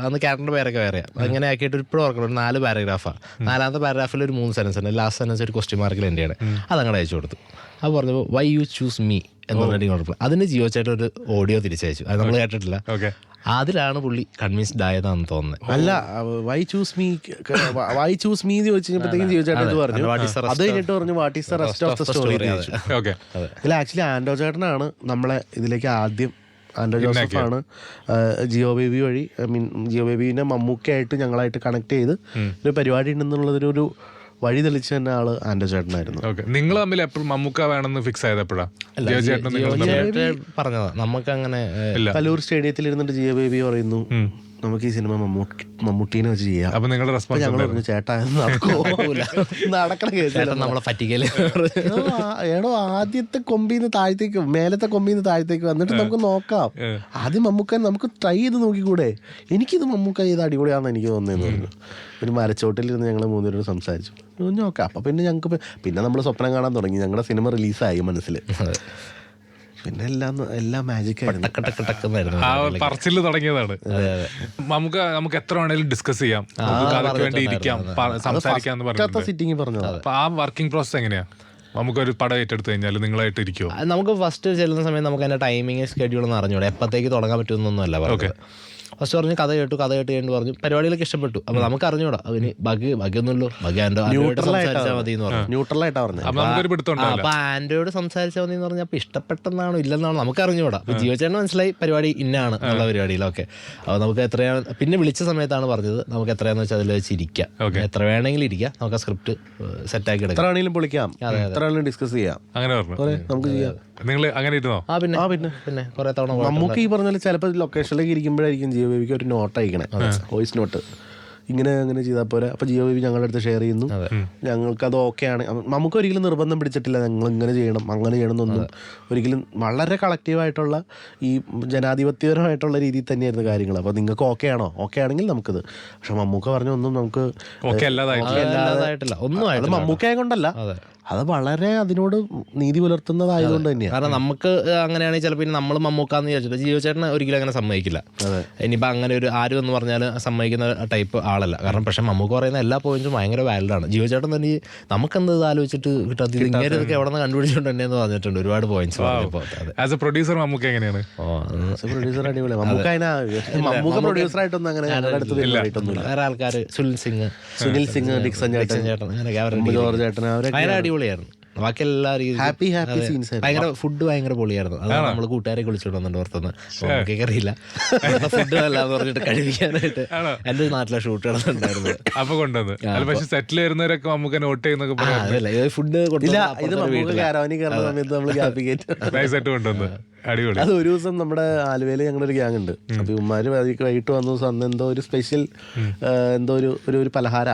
അന്ന് ക്യാരക്ടറിൻ്റെ പേരൊക്കെ വേറെ അങ്ങനെ ആക്കിയിട്ട് ഇപ്പോഴും ഓർക്കണം. 4 പാരഗ്രാഫാണ്. 4ാമത്തെ പാരഗ്രാഫിൽ ഒരു 3 സെൻസ് ഉണ്ട്. ലാസ്റ്റ് സെൻസ് ഒരു ക്വസ്റ്റ്യൻ മാർക്കിൽ എൻ്റെ ആണ്. അതങ്ങനെ അയച്ചു കൊടുത്തു. അപ്പോൾ പറഞ്ഞപ്പോൾ വൈ യു ചൂസ് മീ എന്നുള്ള അതിന് ജിയോ ചേട്ടൻ ഒരു ഓഡിയോ തിരിച്ചയച്ചു. അത് നമ്മൾ കേട്ടിട്ടില്ല. അതിലാണ് പുള്ളി കൺവിൻസ്ഡ് ആയതാണെന്ന് തോന്നുന്നത്.
അല്ല വൈ ചൂസ് മീ ചോദിച്ചു കഴിഞ്ഞപ്പോഴത്തേക്കും ജിയോ ചേട്ടൻ പറഞ്ഞു. അത് കഴിഞ്ഞിട്ട് പറഞ്ഞു what is the rest of the story. ഇല്ല ആക്ച്വലി ആൻഡോ ചേട്ടനാണ് നമ്മളെ ഇതിലേക്ക് ആദ്യം. ആൻഡോ ജോസഫാണ് ജിയോ ബേബി വഴി ജിയോ ബേബിനെ മമ്മൂക്കയായിട്ട് ഞങ്ങളായിട്ട് കണക്ട് ചെയ്ത് ഒരു പരിപാടി ഉണ്ടെന്നുള്ളതൊരു വഴി തെളിച്ച് തന്നെ ആള് ആൻഡോ ചേട്ടനായിരുന്നു.
നിങ്ങൾ തമ്മിൽ എപ്പോഴും മമ്മൂക്ക വേണമെന്ന് ഫിക്സ് ആയതെപ്പോഴാ?
പറഞ്ഞതാ നമുക്ക് അങ്ങനെ.
കലൂർ സ്റ്റേഡിയത്തിൽ ഇരുന്നിട്ട് ജിയോ ബേബി പറയുന്നു നമുക്ക് ഈ സിനിമ മമ്മൂട്ടീനെ വെച്ച് ചെയ്യാം.
അപ്പൊ നിങ്ങളുടെ റെസ്പോൺസ്
ഞങ്ങൾ പറഞ്ഞു ചേട്ടാ നടക്കണ കേസ്
നമ്മളെ പറ്റിക്കല്.
ഏടോ ആദ്യത്തെ കൊമ്പീന്ന് താഴത്തേക്ക് മേലത്തെ കൊമ്പീന്ന് താഴത്തേക്ക് വന്നിട്ട് നമുക്ക് നോക്കാം. ആദ്യം മമ്മൂക്ക നമുക്ക് ട്രൈ ചെയ്ത് നോക്കിക്കൂടെ, എനിക്കിത് മമ്മൂക്ക ചെയ്ത് അടിപൊളിയാണെന്ന് എനിക്ക് തോന്നുന്നതെന്ന് പറഞ്ഞു. ഒരു മരച്ചോട്ടിലിരുന്ന് ഞങ്ങൾ 3 പേരോട് സംസാരിച്ചു, നോക്കാം. അപ്പം പിന്നെ ഞങ്ങൾക്ക് പിന്നെ നമ്മൾ സ്വപ്നം കാണാൻ തുടങ്ങി. ഞങ്ങളുടെ സിനിമ റിലീസായി മനസ്സിൽ. പിന്നെ എല്ലാം മാജിക്
പറച്ചില് തുടങ്ങിയതാണ്. നമുക്ക് എത്ര വേണേലും ഡിസ്കസ് ചെയ്യാം, വേണ്ടി ഇരിക്കാം, സംസാരിക്കാന്ന് പറഞ്ഞു. അപ്പൊ ആ വർക്കിംഗ് പ്രോസസ് എങ്ങനെയാ? നമുക്കൊരു പടം ഏറ്റെടുത്ത് കഴിഞ്ഞാൽ നിങ്ങളായിട്ട് ഇരിക്കുമോ?
നമുക്ക് ഫസ്റ്റ് ചെല്ലുന്ന സമയം നമുക്ക് അതിന്റെ ടൈമിങ് സ്കെഡ്യൂൾ ഒന്ന് അറിഞ്ഞൂടെ, എപ്പോഴത്തേക്ക് തുടങ്ങാൻ പറ്റുമെന്നൊന്നും അല്ല പറഞ്ഞത്. ഫസ്റ്റ് പറഞ്ഞു കഥ കേട്ട് കഴിഞ്ഞ് പറഞ്ഞു പരിപാടികളൊക്കെ ഇഷ്ടപ്പെട്ടു. അപ്പൊ നമുക്ക് അറിഞ്ഞൂടാ അതിന് ബഗ്യൊന്നുമല്ലോ, സംസാരിച്ചാൽ മതി എന്ന് പറഞ്ഞു.
ന്യൂട്രലായിട്ടാ പറഞ്ഞത്.
അപ്പൊ ആൻഡ്രോയിഡ് സംസാരിച്ചാൽ മതി എന്ന് പറഞ്ഞാൽ അപ്പൊ ഇഷ്ടപ്പെട്ടെന്നാണോ ഇല്ലെന്നാണോ നമുക്ക് അറിഞ്ഞൂടാ. അപ്പൊ ജിയോ ചേട്ടൻ മനസ്സിലായി പരിപാടി ഇന്നാണ് എന്നുള്ള പരിപാടിയിലൊക്കെ. അപ്പൊ നമുക്ക് എത്രയാണ് പിന്നെ വിളിച്ച സമയത്താണ് പറഞ്ഞത് നമുക്ക് എത്രയാന്ന് വെച്ചാൽ അതിൽ വെച്ച് ഇരിക്കാം, എത്ര വേണമെങ്കിലും ഇരിക്കാം, നമുക്ക് ആ സ്ക്രിപ്റ്റ് സെറ്റാക്കി എടുക്കാം,
എത്ര വേണമെങ്കിലും പൊളിക്കാം, എത്ര വേണമെങ്കിലും ഡിസ്കസ് ചെയ്യാം,
അങ്ങനെ പറഞ്ഞു
നമുക്ക് ചെയ്യാം.
നിങ്ങൾ അങ്ങനെ ഇരുന്നോ?
പിന്നെ കുറെ തവണ
നമുക്ക് ഈ പറഞ്ഞാൽ ചിലപ്പോൾ ലൊക്കേഷനിലേക്ക് ഇരിക്കുമ്പോഴായിരിക്കും ജിയോ ബേബിക്ക് ഒരു നോട്ട് അയക്കണേ, വോയിസ് നോട്ട്. ഇങ്ങനെ ചെയ്താൽ പോലെ. അപ്പോൾ ജിയോ ബേബി ഞങ്ങളുടെ അടുത്ത് ഷെയർ ചെയ്യുന്നു. ഞങ്ങൾക്കത് ഓക്കെയാണ്. നമുക്ക് ഒരിക്കലും നിർബന്ധം പിടിച്ചിട്ടില്ല ഞങ്ങൾ ഇങ്ങനെ ചെയ്യണം അങ്ങനെ ചെയ്യണം എന്നൊന്നും. ഒരിക്കലും വളരെ കളക്റ്റീവായിട്ടുള്ള ഈ ജനാധിപത്യപരമായിട്ടുള്ള രീതിയിൽ തന്നെയായിരുന്നു കാര്യങ്ങൾ. അപ്പോൾ നിങ്ങൾക്ക് ഓക്കെ ആണോ? ഓക്കെ ആണെങ്കിൽ നമുക്കിത്. പക്ഷെ മമ്മൂക്ക പറഞ്ഞ ഒന്നും നമുക്ക്
അല്ലാതായിട്ടില്ല, ഒന്നും ആയിട്ടില്ല.
മമ്മൂക്കയെ കൊണ്ടല്ല, അത് വളരെ അതിനോട് നീതി പുലർത്തുന്നതായതുകൊണ്ട് തന്നെയാണ്.
കാരണം നമുക്ക് അങ്ങനെയാണെങ്കിൽ ചിലപ്പോൾ നമ്മൾ മമ്മൂക്കാന്ന് വിചാരിച്ചിട്ട് ജിയോ ചേട്ടന് ഒരിക്കലും അങ്ങനെ സമ്മതിക്കില്ല. ഇനിയിപ്പോൾ അങ്ങനെ ഒരു ആരും എന്ന് പറഞ്ഞാൽ സമ്മതിക്കുന്ന ടൈപ്പ് ആളല്ല. കാരണം പക്ഷെ മമ്മൂക്ക പറയുന്ന എല്ലാ പോയിന്റ്സും ഭയങ്കര വാലിഡാണ്. ജിയോ ചേട്ടൻ തന്നെ നമുക്കെന്ത് ആലോചിച്ചിട്ട് കിട്ടാത്ത ഇങ്ങനെ ഇതൊക്കെ എവിടെ നിന്ന് കണ്ടുപിടിച്ചിട്ടുണ്ട് തന്നെ എന്ന് പറഞ്ഞിട്ടുണ്ട് ഒരുപാട് points.
As a producer Mammookka എങ്ങനെയാണ്?
പ്രൊഡ്യൂസർ അടിപൊളി. മമ്മൂക്ക പ്രൊഡ്യൂസർ ആയിട്ടൊന്നും അങ്ങനെ
വേറെ ആൾക്കാർ സുനിൽ സിംഗ്,
ഡിക്സൺ ചേട്ടൻ,
ചേട്ടൻ,
ജോർജ് ചേട്ടൻ, അവരൊക്കെ
അടിപൊളിയായിരുന്നു. ബാക്കി എല്ലാ രീതിയും
ഹാപ്പി സീൻസ് ആയിരുന്നു.
ഭയങ്കര ഫുഡ് ഭയങ്കര പൊളിയായിരുന്നു. അത് നമ്മൾ കൂട്ടുകാരെ വിളിച്ചോണ്ട് വന്നിട്ട് പുറത്തുനിന്ന് നമുക്കൊക്കെ അറിയില്ല ഫുഡ് അല്ലാന്ന് പറഞ്ഞിട്ട് കഴിക്കാനായിട്ട് എൻ്റെ നാട്ടിലെ ഷൂട്ട് നടന്നിട്ടുണ്ടായിരുന്നു.
അപ്പൊ കൊണ്ടുവന്ന് പക്ഷെ സെറ്റിൽ വരുന്നവരൊക്കെ നമുക്ക് നോട്ട് ചെയ്യുന്നൊക്കെ പറയാം.
അതല്ല ഫുഡ്
ഇത് നമുക്ക് കാരവാനി കയറുന്ന സമയത്ത് നമ്മൾ ഗ്യാപ്പ് കയറ്റും
നൈസായിട്ട് കൊണ്ടുവന്ന് അടിപൊളി.
അത് ഒരു ദിവസം നമ്മുടെ ആലുവയിൽ ഞങ്ങളുടെ ഒരു ഗ്യാങ് ഉണ്ട്. അപ്പൊ ഇവന്മാര് വൈകിട്ട് വന്ന ദിവസം അന്ന് എന്തോ ഒരു സ്പെഷ്യൽ എന്തോ ഒരു പലഹാര.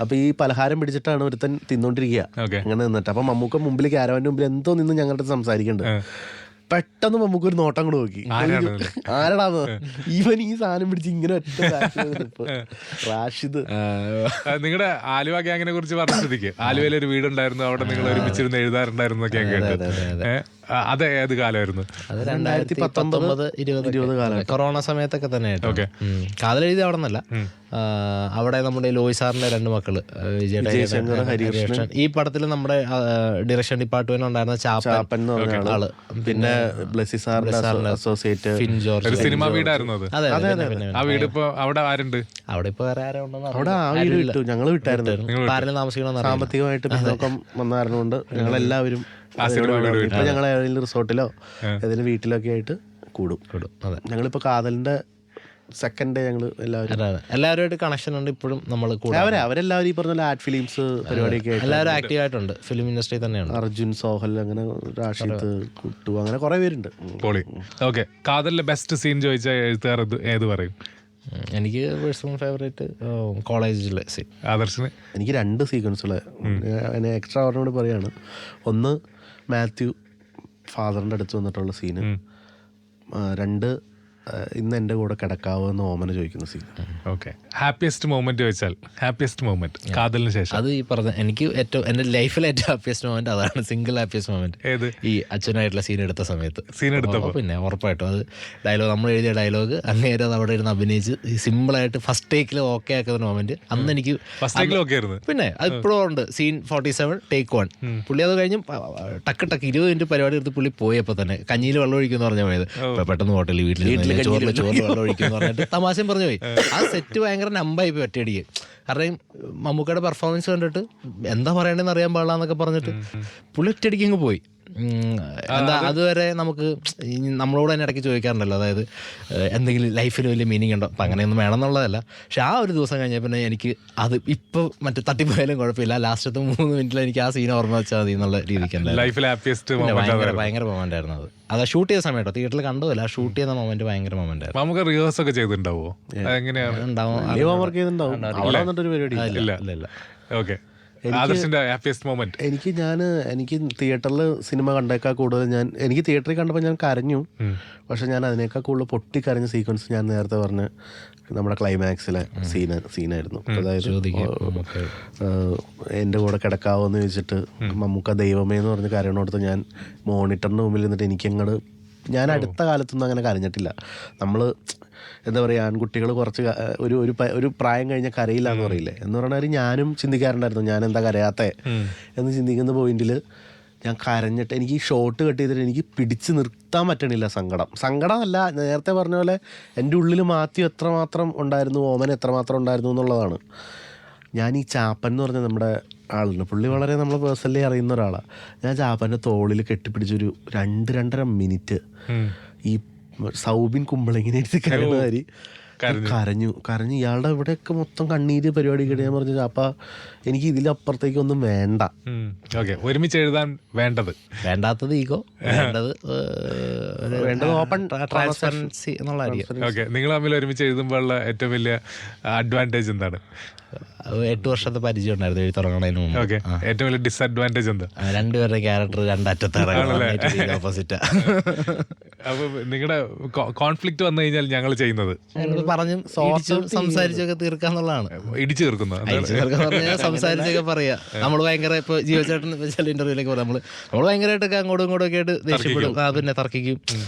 അപ്പൊ ഈ പലഹാരം പിടിച്ചിട്ടാണ് ഒരുത്തൻ തിന്നോണ്ടിരിക്കുക അങ്ങനെ നിന്നിട്ട്. അപ്പൊ മമ്മൂക്ക മുമ്പിൽ ക്യാരവാന്റെ മുമ്പിൽ എന്തോ നിന്ന് ഞങ്ങളുടെ സംസാരിക്കുന്നുണ്ട്. പെട്ടെന്ന് നമുക്ക് ഒരു നോട്ടം കൂടെ നോക്കി, ആരടാന്ന് ഇവൻ ഈ സാധനം പിടിച്ച് ഇങ്ങനെ റാഷിദ്.
നിങ്ങളുടെ ആലുവ ഗ്യാങ്ങിനെ കുറിച്ച് പറഞ്ഞ സ്ഥിതിക്ക് ആലുവയിൽ ഒരു വീടുണ്ടായിരുന്നു, അവിടെ നിങ്ങൾ ഒരുമിച്ചിരുന്ന് എഴുതാറുണ്ടായിരുന്നു ഒക്കെ കേട്ടു. അത് ഏത് കാലമായിരുന്നു?
അത് 2019, 20 കാലം കൊറോണ സമയത്തൊക്കെ തന്നെ ആയിട്ട്. കാതലെഴുതി അവിടെ നിന്നല്ല, അവിടെ നമ്മുടെ ലോയി സാറിന്റെ 2 മക്കള് വിജയശങ്കർ, ഹരികൃഷ്ണൻ. ഈ പടത്തിൽ നമ്മുടെ ഡയറക്ഷൻ ഡിപ്പാർട്ട്മെന്റ് ഉണ്ടായിരുന്ന ചാപ്പൻ ആള്, പിന്നെ
ബ്ലെസ്സി സാറിന്റെ അസോസിയേറ്റ്
ഫിൻ ജോർജ്.
സിനിമ വീടായിരുന്നു അത്. ആ വീട് ഇപ്പൊ അവിടെ ആരുണ്ട്?
അവിടെ ഇപ്പൊ വേറെ ആരോ ഉണ്ടെന്ന്
അവിടെ ആ വീട് വിട്ടു, ഞങ്ങൾ വിട്ടായിരുന്നു.
ആരെങ്കിലും താമസിക്കണമെന്ന്
സാമ്പത്തികമായിട്ട് പിന്നോക്കം വന്നായിരുന്നുകൊണ്ട് ഞങ്ങളെല്ലാവരും ഇപ്പൊ ഞങ്ങൾ ഏതെങ്കിലും റിസോർട്ടിലോ ഏതെങ്കിലും വീട്ടിലോ ഒക്കെ ആയിട്ട് കൂടും. ഞങ്ങളിപ്പോ കാതലിന്റെ സെക്കൻഡ് ഡേ ഞങ്ങൾ
എല്ലാവരുമായിട്ട് കണക്ഷൻ ഉണ്ട് ഇപ്പോഴും. നമ്മൾ
അവരെല്ലാവരും ഈ പറഞ്ഞ ആഡ് ഫിലിംസ് പരിപാടിയൊക്കെ
എല്ലാവരും ആക്റ്റീവ് ആയിട്ടുണ്ട് ഫിലിം ഇൻഡസ്ട്രി തന്നെയാണ്.
അർജുൻ, സോഹൽ, അങ്ങനെ റാഷിദ്, കുട്ടു, അങ്ങനെ കുറെ പേരുണ്ട്.
പൊളി. ഓക്കെ, കാതലിലെ ബെസ്റ്റ് സീൻ ചോദിച്ചാൽ എഴുത്തുകാർ ഏത് പറയും?
എനിക്ക് പേഴ്സണൽ ഫേവറേറ്റ് കോളേജിലെ സീൻ.
ആദർശിന്?
എനിക്ക് 2 സീക്വൻസുകൾ എക്സ്ട്രാ ഓർമ്മയോട് പറയാണ്. ഒന്ന് മാത്യു ഫാദറിൻ്റെ അടുത്ത് വന്നിട്ടുള്ള സീന്. 2 ഇന്ന് എൻ്റെ കൂടെ കിടക്കാവോ എന്ന് ഓമന ചോദിക്കുന്ന സീൻ.
ഓക്കെ, ഹാപ്പിയസ്റ്റ് മൊമെന്റ് ചോദിച്ചാൽ ഹാപ്പിയസ്റ്റ് മൊമെന്റ് കാതലിന് ശേഷം?
അത് ഈ പറഞ്ഞ എനിക്ക് ഏറ്റവും എൻ്റെ ലൈഫിലെ ഏറ്റവും ഹാപ്പിയസ്റ്റ് മൊമെന്റ് അതാണ്. Single happiest moment.
ഏത്?
ഈ അച്ഛനായിട്ടുള്ള സീൻ എടുത്ത സമയത്ത്.
സീൻ എടുത്തപ്പോൾ
പിന്നെ ഉറപ്പായിട്ടും അത് ഡയലോഗ്, നമ്മൾ എഴുതിയ ഡയലോഗ് അങ്ങേരെ അത് അവിടെ ഇരുന്ന് അഭിനയിച്ച് സിമ്പിളായിട്ട് ഫസ്റ്റ് ടേക്കിൽ ഓക്കെ ആക്കുന്ന മൊമെന്റ്. അന്ന് എനിക്ക് പിന്നെ അത് ഇപ്പോഴും ഉണ്ട്. Scene 47 take 1. പുള്ളി അത് കഴിഞ്ഞ് ടക്ക് 20 മിനിറ്റ് പരിപാടി എടുത്ത് പുള്ളി പോയപ്പോൾ തന്നെ കഞ്ഞിയിൽ വെള്ളം ഒഴിക്കുമെന്ന് പറഞ്ഞ പോയത്. പെട്ടെന്ന് ഹോട്ടലിൽ വീട്ടിൽ ചോറിൽ വെള്ളം ഒഴിക്കുമെന്ന് പറഞ്ഞിട്ട് തമാശയും പറഞ്ഞു പോയി. ആ സെറ്റ് ഭയങ്കര നമ്പായി പോയി ഒറ്റയടിക്ക്. കാരണം മമ്മൂക്കയുടെ പെർഫോമൻസ് കണ്ടിട്ട് എന്താ പറയണ്ടെന്ന് അറിയാൻ പാടില്ല എന്നൊക്കെ പറഞ്ഞിട്ട് പുള്ളി ഒറ്റയടിക്ക് അങ്ങ് പോയി. എന്താ അതുവരെ നമുക്ക് നമ്മളോട് തന്നെ ഇടയ്ക്ക് ചോദിക്കാറുണ്ടല്ലോ, അതായത് എന്തെങ്കിലും ലൈഫിൽ വലിയ മീനിങ് ഉണ്ടോ? അപ്പം അങ്ങനെയൊന്നും വേണമെന്നുള്ളതല്ല. പക്ഷെ ആ ഒരു ദിവസം കഴിഞ്ഞാൽ പിന്നെ എനിക്ക് അത് ഇപ്പോൾ മറ്റേ തട്ടിപ്പോയാലും കുഴപ്പമില്ല, ലാസ്റ്റത്തെ 3 മിനിറ്റിൽ എനിക്ക് ആ സീൻ ഓർമ്മ വെച്ചാൽ മതി എന്നുള്ള രീതിക്ക് ഭയങ്കര മൊമെന്റ് ആയിരുന്നു അത്. അത് ഷൂട്ട് ചെയ്ത സമയം കേട്ടോ, തിയേറ്ററിൽ കണ്ടതല്ല, ആ ഷൂട്ട് ചെയ്യുന്ന മൊമെന്റ് ഭയങ്കര മൊമെന്റ് ആയിരുന്നു.
നമുക്ക് റിഹേഴ്സ് ഒക്കെ ചെയ്തിട്ടുണ്ടാവോ?
എനിക്ക് തിയേറ്ററിൽ സിനിമ കണ്ടേക്കാൾ കൂടുതൽ എനിക്ക് തിയേറ്ററിൽ കണ്ടപ്പോൾ ഞാൻ കരഞ്ഞു. പക്ഷെ ഞാൻ അതിനേക്കാൾ കൂടുതൽ പൊട്ടിക്കരഞ്ഞ സീക്വൻസ് ഞാൻ നേരത്തെ പറഞ്ഞ നമ്മുടെ ക്ലൈമാക്സിലെ സീനായിരുന്നു. അതായത് എൻ്റെ കൂടെ കിടക്കാവോ എന്ന് ചോദിച്ചിട്ട് മമ്മൂക്ക ദൈവമേ എന്ന് പറഞ്ഞ് കരയണോടത്ത് ഞാൻ മോണിറ്ററിന് മുമ്പിൽ നിന്നിട്ട് ഞാൻ അടുത്ത കാലത്തൊന്നും അങ്ങനെ കരഞ്ഞിട്ടില്ല. നമ്മൾ എന്താ പറയുക, ആൺകുട്ടികൾ കുറച്ച് ഒരു പ്രായം കഴിഞ്ഞ കരയില്ല എന്ന് പറയില്ലേ എന്ന് പറഞ്ഞാൽ ഞാനും ചിന്തിക്കാറുണ്ടായിരുന്നു, ഞാൻ എന്താ കരയാത്തേ എന്ന് ചിന്തിക്കുന്ന പോയിന്റിൽ ഞാൻ കരഞ്ഞിട്ട് എനിക്ക് ഈ ഷോട്ട് കട്ട് ചെയ്തിട്ട് എനിക്ക് പിടിച്ച് നിർത്താൻ പറ്റണില്ല. സങ്കടമല്ല, നേരത്തെ പറഞ്ഞ പോലെ എൻ്റെ ഉള്ളിൽ മാത്യു എത്രമാത്രം ഉണ്ടായിരുന്നു, ഓമൻ എത്രമാത്രം ഉണ്ടായിരുന്നു എന്നുള്ളതാണ്. ഞാൻ ഈ ചാപ്പൻ എന്ന് പറഞ്ഞ നമ്മുടെ ആളുണ്ട്, പുള്ളി വളരെ നമ്മൾ പേഴ്സണലി അറിയുന്ന ഒരാളാണ്. ഞാൻ ചാപ്പൻ്റെ തോളിൽ കെട്ടിപ്പിടിച്ചൊരു 2-2.5 മിനിറ്റ് ഈ സൗബിൻ കുമ്പളങ്ങിനെ എടുത്ത് കരയുന്നവര് കരഞ്ഞു. ഇയാളുടെ ഇവിടെയൊക്കെ മൊത്തം കണ്ണീര് പരിപാടി കേട്ട് ഞാൻ പറഞ്ഞു, ചാപ്പ എനിക്ക് ഇതിലപ്പുറത്തേക്കൊന്നും വേണ്ട.
ഒരുമിച്ച് എഴുതാൻ
വേണ്ടാത്തത് ഈഗോ, വേണ്ടത് ഓപ്പൺ ട്രാൻസ്പെറൻസി എന്നുള്ളതായിരിക്കും.
നിങ്ങൾ തമ്മിൽ ഒരുമിച്ച് എഴുതുമ്പോഴുള്ള ഏറ്റവും വലിയ അഡ്വാൻറ്റേജ് എന്താണ്?
8 വർഷത്തെ പരിചയം ഉണ്ടായിരുന്നു എഴുതി തുടങ്ങണതിന് മുമ്പ്.
ഏറ്റവും വലിയ ഡിസ്അഡ്വാൻറ്റേജ് എന്താ?
2 പേരുടെ ക്യാരക്ടർ 2 അറ്റത്താണ്, ഓപ്പോസിറ്റാ.
അപ്പൊ നിങ്ങളുടെ കോൺഫ്ലിക്റ്റ് വന്നു കഴിഞ്ഞാൽ ഞങ്ങൾ ചെയ്യുന്നത്
പറഞ്ഞും സംസാരിച്ചൊക്കെ തീർക്കാന്നുള്ളതാണ്.
ഇടിച്ചു തീർക്കുന്നത്
സംസാരിച്ചൊക്കെ പറയാ. നമ്മൾ ഭയങ്കര ഇപ്പൊ ജീവചേട്ടൻ ചില ഇന്റർവ്യൂലൊക്കെ പറയാം, നമ്മൾ ഭയങ്കരമായിട്ടൊക്കെ അങ്ങോട്ടും ഇങ്ങോട്ടും ഒക്കെ ആയിട്ട് ദേഷ്യപ്പെടും, പിന്നെ തർക്കിക്കും.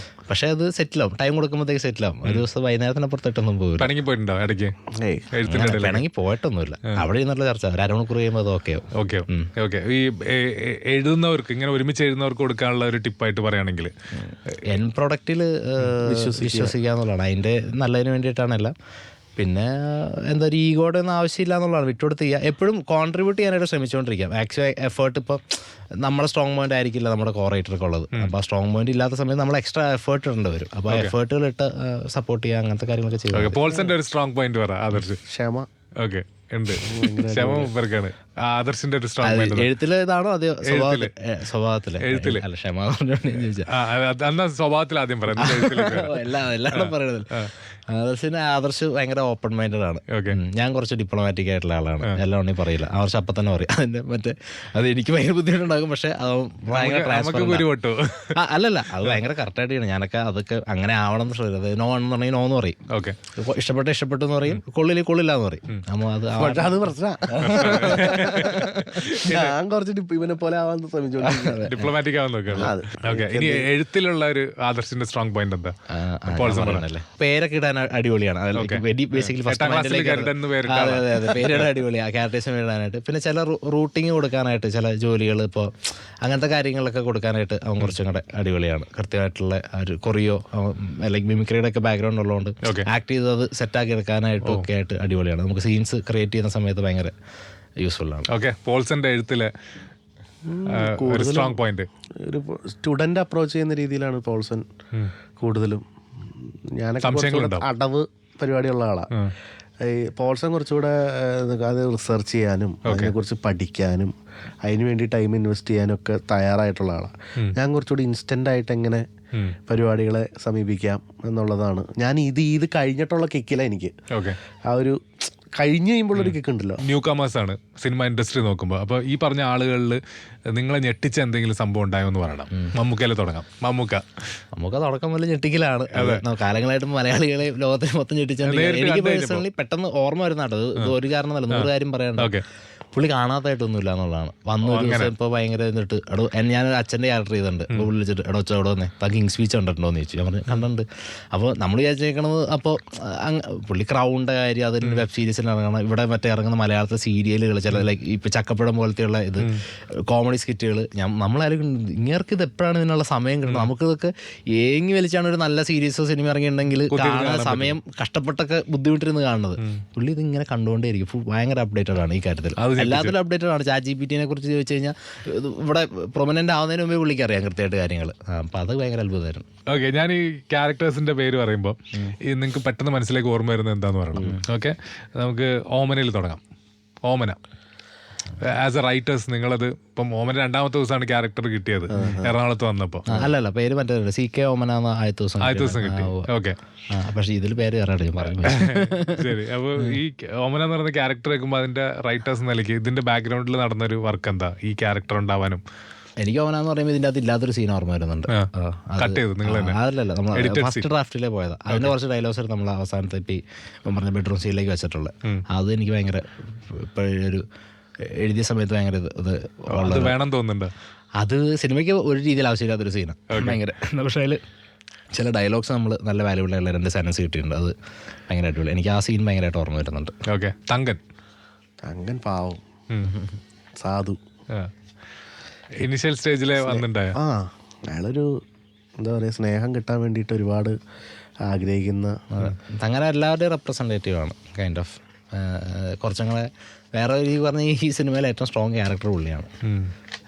പക്ഷെ അത് സെറ്റിലാവും, ടൈം കൊടുക്കുമ്പോഴത്തേക്ക് സെറ്റിലാവും. ഒരു ദിവസം വൈകുന്നേരത്തിനപ്പുറത്തൊന്നും പോകില്ല.
പിണങ്ങി പോയിട്ടുണ്ടോ ഇടയ്ക്ക്?
പിണങ്ങി പോയിട്ടൊന്നുമില്ല, അവിടെ ഇരുന്നുള്ള ചർച്ച 1 അരമണിക്കൂർ കഴിയുമ്പോൾ അത്
ഓക്കെ. ഈ എഴുതുന്നവർക്ക്, ഇങ്ങനെ ഒരുമിച്ച് എഴുതുന്നവർക്ക് കൊടുക്കാനുള്ള ഒരു ടിപ്പായിട്ട് പറയുകയാണെങ്കിൽ,
പ്രൊഡക്റ്റിൽ വിശ്വസിക്കുക എന്നുള്ളതാണ്. അതിൻ്റെ നല്ലതിന് വേണ്ടിയിട്ടാണ് എല്ലാം. പിന്നെ എന്താ ഒരു ഈഗോയുടെ ഒന്നും ആവശ്യമില്ല എന്നുള്ളതാണ്. വിട്ടുകൊടുത്ത് ചെയ്യുക, എപ്പോഴും കോൺട്രിബ്യൂട്ട് ചെയ്യാനായിട്ട് ശ്രമിച്ചുകൊണ്ടിരിക്കാം. ആക്ച്വലി എഫേർട്ട് ഇപ്പോൾ നമ്മുടെ സ്ട്രോങ് പോയിന്റ് ആയിരിക്കില്ല നമ്മുടെ കോറേറ്റർക്ക് ഉള്ളത്. അപ്പോൾ ആ സ്ട്രോങ് പോയിന്റ് ഇല്ലാത്ത സമയത്ത് നമ്മൾ എക്സ്ട്രാ എഫേർട്ട് ഇടേണ്ടി വരും. അപ്പോൾ എഫേർട്ടുകൾ ഇട്ട് സപ്പോർട്ട് ചെയ്യുക, അങ്ങനത്തെ കാര്യങ്ങളൊക്കെ ചെയ്യുക.
പോൾസന്റെ ഒരു സ്ട്രോങ് പോയിന്റ് പറ ആദർശ്.
ക്ഷമ.
ഓക്കെ, ഉണ്ട്. ക്ഷമ ഇവർക്കാണ്. ആദർശിന്റെ ഒരു സ്ട്രോങ് പോയിന്റ്
എഴുത്തില് ഇതാണോ അതോ സ്വഭാവത്തില്?
എഴുത്തില്.
അല്ല, ക്ഷമ ചോദിച്ചാൽ
എന്നാ സ്വഭാവത്തിൽ ആദ്യം പറയുന്നത്.
എല്ലാം പറയുന്നത്. ആദർശ് ഭയങ്കര ഓപ്പൺ മൈൻഡഡ് ആണ്. ഞാൻ കുറച്ച് ഡിപ്ലോമാറ്റിക് ആയിട്ടുള്ള ആളാണ്. എല്ലാം ഒന്നും പറയില്ല. ആദർശ് അപ്പം തന്നെ പറയും. അതിന്റെ അത് എനിക്ക് ഭയങ്കര ബുദ്ധിമുട്ടുണ്ടാകും. പക്ഷെ അത് ഭയങ്കര അല്ലല്ല, അത് ഭയങ്കര കറക്റ്റായിട്ട് ചെയ്യണം. ഞാനൊക്കെ അതൊക്കെ അങ്ങനെ ആവണം എന്ന് ശ്രമിക്കുന്നത്. നോ എന്നുണ്ടെങ്കിൽ നോ എന്ന് പറയും. ഇഷ്ടപ്പെട്ടു എന്ന് പറയും, കൊള്ളില്ല എന്ന് പറയും. അപ്പോൾ
അത് പ്രശ്നം. ഞാൻ കുറച്ച് ഇവനെ പോലെ ആവാൻ ശ്രമിച്ചോണ്ടിരിക്കുന്നത്.
ഡിപ്ലോമാറ്റിക് ആവാൻ നോക്കുക. ഇനി എഴുത്തിലുള്ള ഒരു ആദർശിന്റെ സ്ട്രോങ് പോയിന്റ് എന്താ?
പേരൊക്കെ ഇടാൻ അടിപൊളിയാണ്. ബേസിക്കലി പേരിടാൻ അടിപൊളിയാണ്, ക്യാരക്ടേഴ്സിന് ഇടാനായിട്ട്. പിന്നെ ചില റൂട്ടിങ് കൊടുക്കാനായിട്ട് ചില ജോലികൾ ഇപ്പോൾ അങ്ങനത്തെ കാര്യങ്ങളൊക്കെ കൊടുക്കാനായിട്ട് അവൻ കുറച്ചും കൂടെ അടിപൊളിയാണ്. കൃത്യമായിട്ടുള്ള ഒരു കൊറിയോ അല്ലെങ്കിൽ മിമിക്രിയുടെ ഒക്കെ ബാക്ക്ഗ്രൗണ്ട് ഉള്ളതുകൊണ്ട് ആക്ട് ചെയ്ത് അത് സെറ്റാക്കി എടുക്കാനായിട്ടും ഒക്കെ ആയിട്ട് അടിപൊളിയാണ്. നമുക്ക് സീൻസ് ക്രിയേറ്റ് ചെയ്യുന്ന സമയത്ത് ഭയങ്കര യൂസ്ഫുൾ ആണ്.
ഓക്കെ, പോൾസന്റെ എഴുത്തിലെ ഒരു സ്ട്രോങ് പോയിന്റ്
ഒരു സ്റ്റുഡന്റ് അപ്രോച്ച് ചെയ്യുന്ന രീതിയിലാണ് പോൾസൺ കൂടുതലും. ഞാനൊക്കെ അടവ് പരിപാടിയുള്ള ആളാണ്. ഈ പോൾസൺ കുറച്ചുകൂടെ അത് റിസർച്ച് ചെയ്യാനും അതിനെക്കുറിച്ച് പഠിക്കാനും അതിന് വേണ്ടി ടൈം ഇൻവെസ്റ്റ് ചെയ്യാനും ഒക്കെ തയ്യാറായിട്ടുള്ള ആളാണ്. ഞാൻ കുറച്ചുകൂടി ഇൻസ്റ്റൻ്റ് ആയിട്ട് എങ്ങനെ പരിപാടികളെ സമീപിക്കാം എന്നുള്ളതാണ്. ഞാൻ ഇത് കഴിഞ്ഞിട്ടുള്ള കിക്കില എനിക്ക് ആ ഒരു കഴിഞ്ഞ് കഴിയുമ്പോൾ ഒരു കിക്ക് ഉണ്ടല്ലോ.
ന്യൂ കമേഴ്സ് ആണ് സിനിമ ഇൻഡസ്ട്രി നോക്കുമ്പോൾ. അപ്പോൾ ഈ പറഞ്ഞ ആളുകളിൽ നിങ്ങളെ ഞെട്ടിച്ച എന്തെങ്കിലും സംഭവം ഉണ്ടായെന്ന് പറയണം. മമ്മൂക്കയിൽ തുടങ്ങാം. മമ്മൂക്ക
തുടക്കം പോലെ ഞെട്ടിക്കലാണ്. കാലങ്ങളായിട്ട് മലയാളികളെ ലോകത്തിൽ മൊത്തം ഞെട്ടിച്ചാണ്. എനിക്ക് പേഴ്സണലി പെട്ടെന്ന് ഓർമ്മ വരുന്നാട്ടോ. ഇത് ഒരു കാരണമല്ല, 100 കാര്യം പറയാനുണ്ട്. പുള്ളി കാണാത്തായിട്ടൊന്നുമില്ല എന്നുള്ളതാണ്. വന്ന ഒരു ദിവസം ഇപ്പോൾ ഭയങ്കര എന്നിട്ട് ഞാനൊരു അച്ഛൻ്റെ ക്യാരക്ടർ ചെയ്തിട്ടുണ്ട്. ഇപ്പോൾ വിളിച്ചിട്ട് എവിടെ വന്നേ കിങ് സ്പീച്ച് കണ്ടിട്ടുണ്ടോ എന്ന് ചോദിച്ചു. ഞാൻ പറഞ്ഞു കണ്ടിട്ടുണ്ട്. അപ്പോൾ നമ്മൾ വിചാരിച്ചേക്കണത് അപ്പോൾ പുള്ളി ക്രൗണിൻ്റെ കാര്യം, അതിന് വെബ് സീരീസിൽ ഇറങ്ങണം. ഇവിടെ മറ്റേ ഇറങ്ങുന്ന മലയാളത്തെ സീരിയലുകൾ, ചില ലൈക്ക് ഇപ്പോൾ ചക്കപ്പഴം പോലത്തെയുള്ള ഇത് കോമഡി സ്കിറ്റുകൾ. നമ്മളാരും ഇങ്ങേർക്ക് ഇത് എപ്പോഴാണ് ഇതിനുള്ള സമയം കിട്ടുന്നത്? നമുക്കിതൊക്കെ ഏങ്ങി വലിച്ചാണ് ഒരു നല്ല സീരീസോ സിനിമ ഇറങ്ങിയിട്ടുണ്ടെങ്കിൽ കാണാൻ സമയം കഷ്ടപ്പെട്ടൊക്കെ ബുദ്ധിമുട്ടിരുന്ന് കാണുന്നത്. പുള്ളി ഇതിങ്ങനെ കണ്ടുകൊണ്ടേയിരിക്കും. ഭയങ്കര അപ്ഡേറ്റഡ് ആണ് ഈ കാര്യത്തിൽ. എല്ലാത്തിലും അപ്ഡേറ്റഡ് ആണ്. ChatGPT കുറിച്ച് ചോദിച്ചു കഴിഞ്ഞാൽ ഇവിടെ പ്രൊമനന്റ് ആവുന്നതിന് മുമ്പേ പുള്ളിക്ക് അറിയാം കൃത്യമായിട്ട് കാര്യങ്ങൾ. അപ്പം അത് ഭയങ്കര അത്ഭുതമായിരുന്നു.
ഓക്കെ, ഞാൻ ഈ ക്യാരക്ടേഴ്സിന്റെ പേര് പറയുമ്പോൾ നിങ്ങൾക്ക് പെട്ടെന്ന് മനസ്സിലേക്ക് ഓർമ്മ വരുന്നത് എന്താന്ന് പറയണം. ഓക്കെ, നമുക്ക് ഓമനയിൽ തുടങ്ങാം. ഓമന ആസ് എ റൈറ്റേഴ്സ് നിങ്ങളത് ഇപ്പം ഓമന 2ാമത്തെ ദിവസമാണ് ക്യാരക്ടർ കിട്ടിയത് എറണാകുളത്ത് വന്നപ്പോൾ.
അല്ലല്ല, പേര് മറ്റേ CK ഓമന ആദ്യത്തെ ദിവസം
കിട്ടി. ഓക്കെ,
പക്ഷെ ഇതിൽ പേര് പറഞ്ഞു.
ശരി. അപ്പോൾ ഈ ഓമന എന്ന് പറയുന്ന ക്യാരക്ടർ വെക്കുമ്പോൾ അതിന്റെ റൈറ്റേഴ്സ് നിലയ്ക്ക് ഇതിന്റെ ബാക്ക്ഗ്രൗണ്ടിൽ നടന്നൊരു വർക്ക് എന്താ ഈ ക്യാരക്ടർ ഉണ്ടാവാനും?
എനിക്ക് ഓമന എന്ന് പറയുമ്പോൾ ഇതിൻ്റെ അകത്ത് ഇല്ലാത്തൊരു സീൻ ഓർമ്മ വരുന്നുണ്ട്. അതല്ലല്ല, നമ്മൾ ഫസ്റ്റ് ഡ്രാഫ്റ്റിലേ പോയത്. അതിന്റെ കുറച്ച് ഡയലോഗ്സ് നമ്മൾ അവസാനത്തെ ഇപ്പം പറഞ്ഞ ബെഡ്റൂം സീനിലേക്ക് വെച്ചിട്ടുള്ളത്. അത് എനിക്ക് ഭയങ്കര ഇപ്പോഴൊരു എഴുതിയ സമയത്ത് ഭയങ്കര ഇത്
വേണം തോന്നുന്നുണ്ട്.
അത് സിനിമയ്ക്ക് ഒരു രീതിയിൽ ആവശ്യമില്ലാത്തൊരു സീനാണ് ഭയങ്കര. പക്ഷേ അതിൽ ചില ഡയലോഗ്സ് നമ്മൾ നല്ല വാല്യൂബിൾ ആയിട്ടുള്ള 2 സെൻറ്റൻസ് കിട്ടിയിട്ടുണ്ട്. അത് ഭയങ്കര അടിപൊളി. എനിക്ക് ആ സീൻ ഭയങ്കരമായിട്ട് ഓർമ്മ വരുന്നുണ്ട്.
ഓക്കെ, തങ്കൻ
പാവം സാധു
ഇനിഷ്യൽ സ്റ്റേജിലെ വന്നിട്ടുണ്ടായ
അയാളൊരു എന്താ പറയുക, സ്നേഹം കിട്ടാൻ വേണ്ടിയിട്ട് ഒരുപാട് ആഗ്രഹിക്കുന്ന,
അങ്ങനെ എല്ലാവരുടെയും റെപ്രസെൻറ്റേറ്റീവ് ആണ് കൈൻഡ് ഓഫ്. കുറച്ചും കൂടെ വേറെ ഈ പറഞ്ഞ ഈ സിനിമയിൽ ഏറ്റവും സ്ട്രോങ് ക്യാരക്ടർ പുള്ളിയാണ്.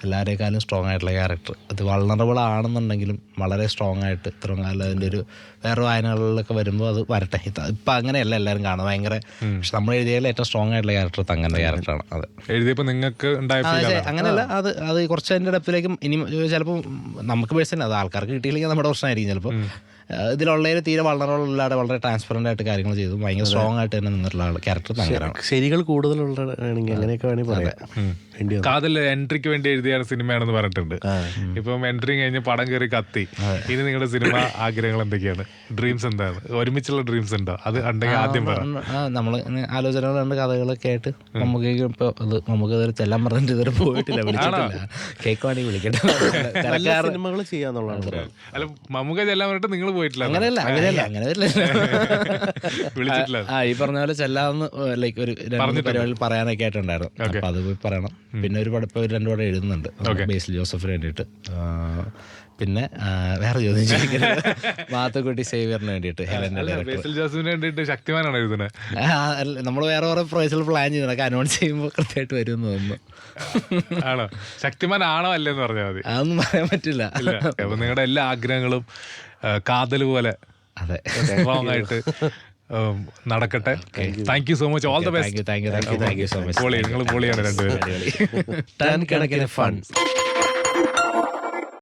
എല്ലാവരേക്കാളും സ്ട്രോങ് ആയിട്ടുള്ള ക്യാരക്ടർ. അത് വൾണറബിൾ ആണെന്നുണ്ടെങ്കിലും വളരെ സ്ട്രോങ് ആയിട്ട് ഇത്രയും കാലം അതിൻ്റെ ഒരു വേറെ വായനകളിലൊക്കെ വരുമ്പോൾ അത് വരട്ടെ. ഇപ്പം അങ്ങനെയല്ല എല്ലാവരും കാണുന്നത് ഭയങ്കര. പക്ഷെ നമ്മൾ എഴുതിയതിൽ ഏറ്റവും സ്ട്രോങ് ആയിട്ടുള്ള ക്യാരക്ടർ തങ്കൻ്റെ ക്യാരക്ടറാണ്. അത്
എഴുതിയപ്പോൾ നിങ്ങൾക്ക്
അങ്ങനെയല്ല, അത് കുറച്ച് അതിൻ്റെ ഡെപ്തിലേക്കും ഇനി ചിലപ്പോൾ നമുക്ക് പേഴ്സണൽ അത് ആൾക്കാർക്ക് കിട്ടിയില്ലെങ്കിൽ നമ്മുടെ പ്രശ്നമായിരിക്കും ചിലപ്പോൾ. ഇതിലുള്ളതിൽ തീരെ വളരെയുള്ളാടെ വളരെ ട്രാൻസ്പെറൻ്റ് ആയിട്ട് കാര്യങ്ങൾ ചെയ്തു ഭയങ്കര സ്ട്രോങ് ആയിട്ട് തന്നെ നിന്നിട്ടുള്ള ക്യാരക്ടർ തങ്കരാണ്.
ശരികൾ കൂടുതലുള്ളതാണെങ്കിൽ അങ്ങനെയൊക്കെ വേണമെങ്കിൽ പറയാം.
കാതൽ എൻട്രിക്ക് വേണ്ടി എഴുതിയാണ് സിനിമയാണെന്ന് പറഞ്ഞിട്ടുണ്ട്. ഇപ്പം എൻട്രി കഴിഞ്ഞ് പടം കയറി കത്തി. ഇനി നിങ്ങളുടെ സിനിമ ആഗ്രഹങ്ങൾ എന്തൊക്കെയാണ്? ഡ്രീംസ് എന്താണ്? ഒരുമിച്ചുള്ള ഡ്രീംസ് ഉണ്ടോ? അത് ഉണ്ടെങ്കിൽ ആദ്യം പറയാം.
നമ്മൾ ആലോചനകളുണ്ട്, കഥകളൊക്കെ ആയിട്ട്. നമുക്ക് ഇപ്പോൾ അത് നമുക്ക് ഇതുവരെ ചെല്ലാൻ പറഞ്ഞിട്ട് ഇതുവരെ പോയിട്ടില്ല, വിളിച്ചിട്ടില്ല. കേക്ക് വേണമെങ്കിൽ വിളിക്കട്ടെ.
സിനിമകൾ ചെയ്യാന്നുള്ളതാണ്.
അല്ല, മമ്മൂക്ക ചെല്ലാൻ പറഞ്ഞിട്ട് നിങ്ങൾ പോയിട്ടില്ല.
അങ്ങനെയല്ല അങ്ങനെ വരില്ല.
വിളിച്ചിട്ടില്ല.
ഈ പറഞ്ഞ പോലെ ചെല്ലാന്ന് ലൈക്ക് ഒരു രണ്ട് പരിപാടികൾ പറയാനൊക്കെ ആയിട്ടുണ്ടായിരുന്നു. അപ്പൊ അത് പോയി പറയണം. പിന്നെ ഒരു പടം ഇപ്പൊ 2 പടം എഴുതുന്നുണ്ട് ബേസിൽ ജോസഫിന് വേണ്ടിയിട്ട്. പിന്നെ വേറെ ചോദ്യം ചോദിക്കുന്നത് മാത്തുക്കുട്ടി സേവിയറിന് വേണ്ടിയിട്ട്, ഹെലന്റെ
ബേസിൽ ജോസഫിന് വേണ്ടിയിട്ട് ശക്തിമാനാണ് എഴുതുന്നത്.
നമ്മൾ വേറെ കുറെ പ്രൊജക്റ്റുകൾ പ്ലാൻ ചെയ്തൊക്കെ അനൗൺസ് ചെയ്യുമ്പോൾ കൃത്യമായിട്ട് വരും എന്ന് തോന്നുന്നു.
ആണോ? ശക്തിമാൻ ആണോ അല്ലേന്ന് പറഞ്ഞാൽ മതി.
അതൊന്നും പറയാൻ പറ്റില്ല.
അപ്പൊ നിങ്ങളുടെ എല്ലാ ആഗ്രഹങ്ങളും കാതൽ പോലെ
അതെ
സ്ട്രോങ് ആയിട്ട് നടക്കട്ടെ. Thank you so much. All the best.
Thank you so much.
നിങ്ങൾ പൊളിയാണ് രണ്ടുപേരും.
ടൺ കണക്കിന് ഫൺ.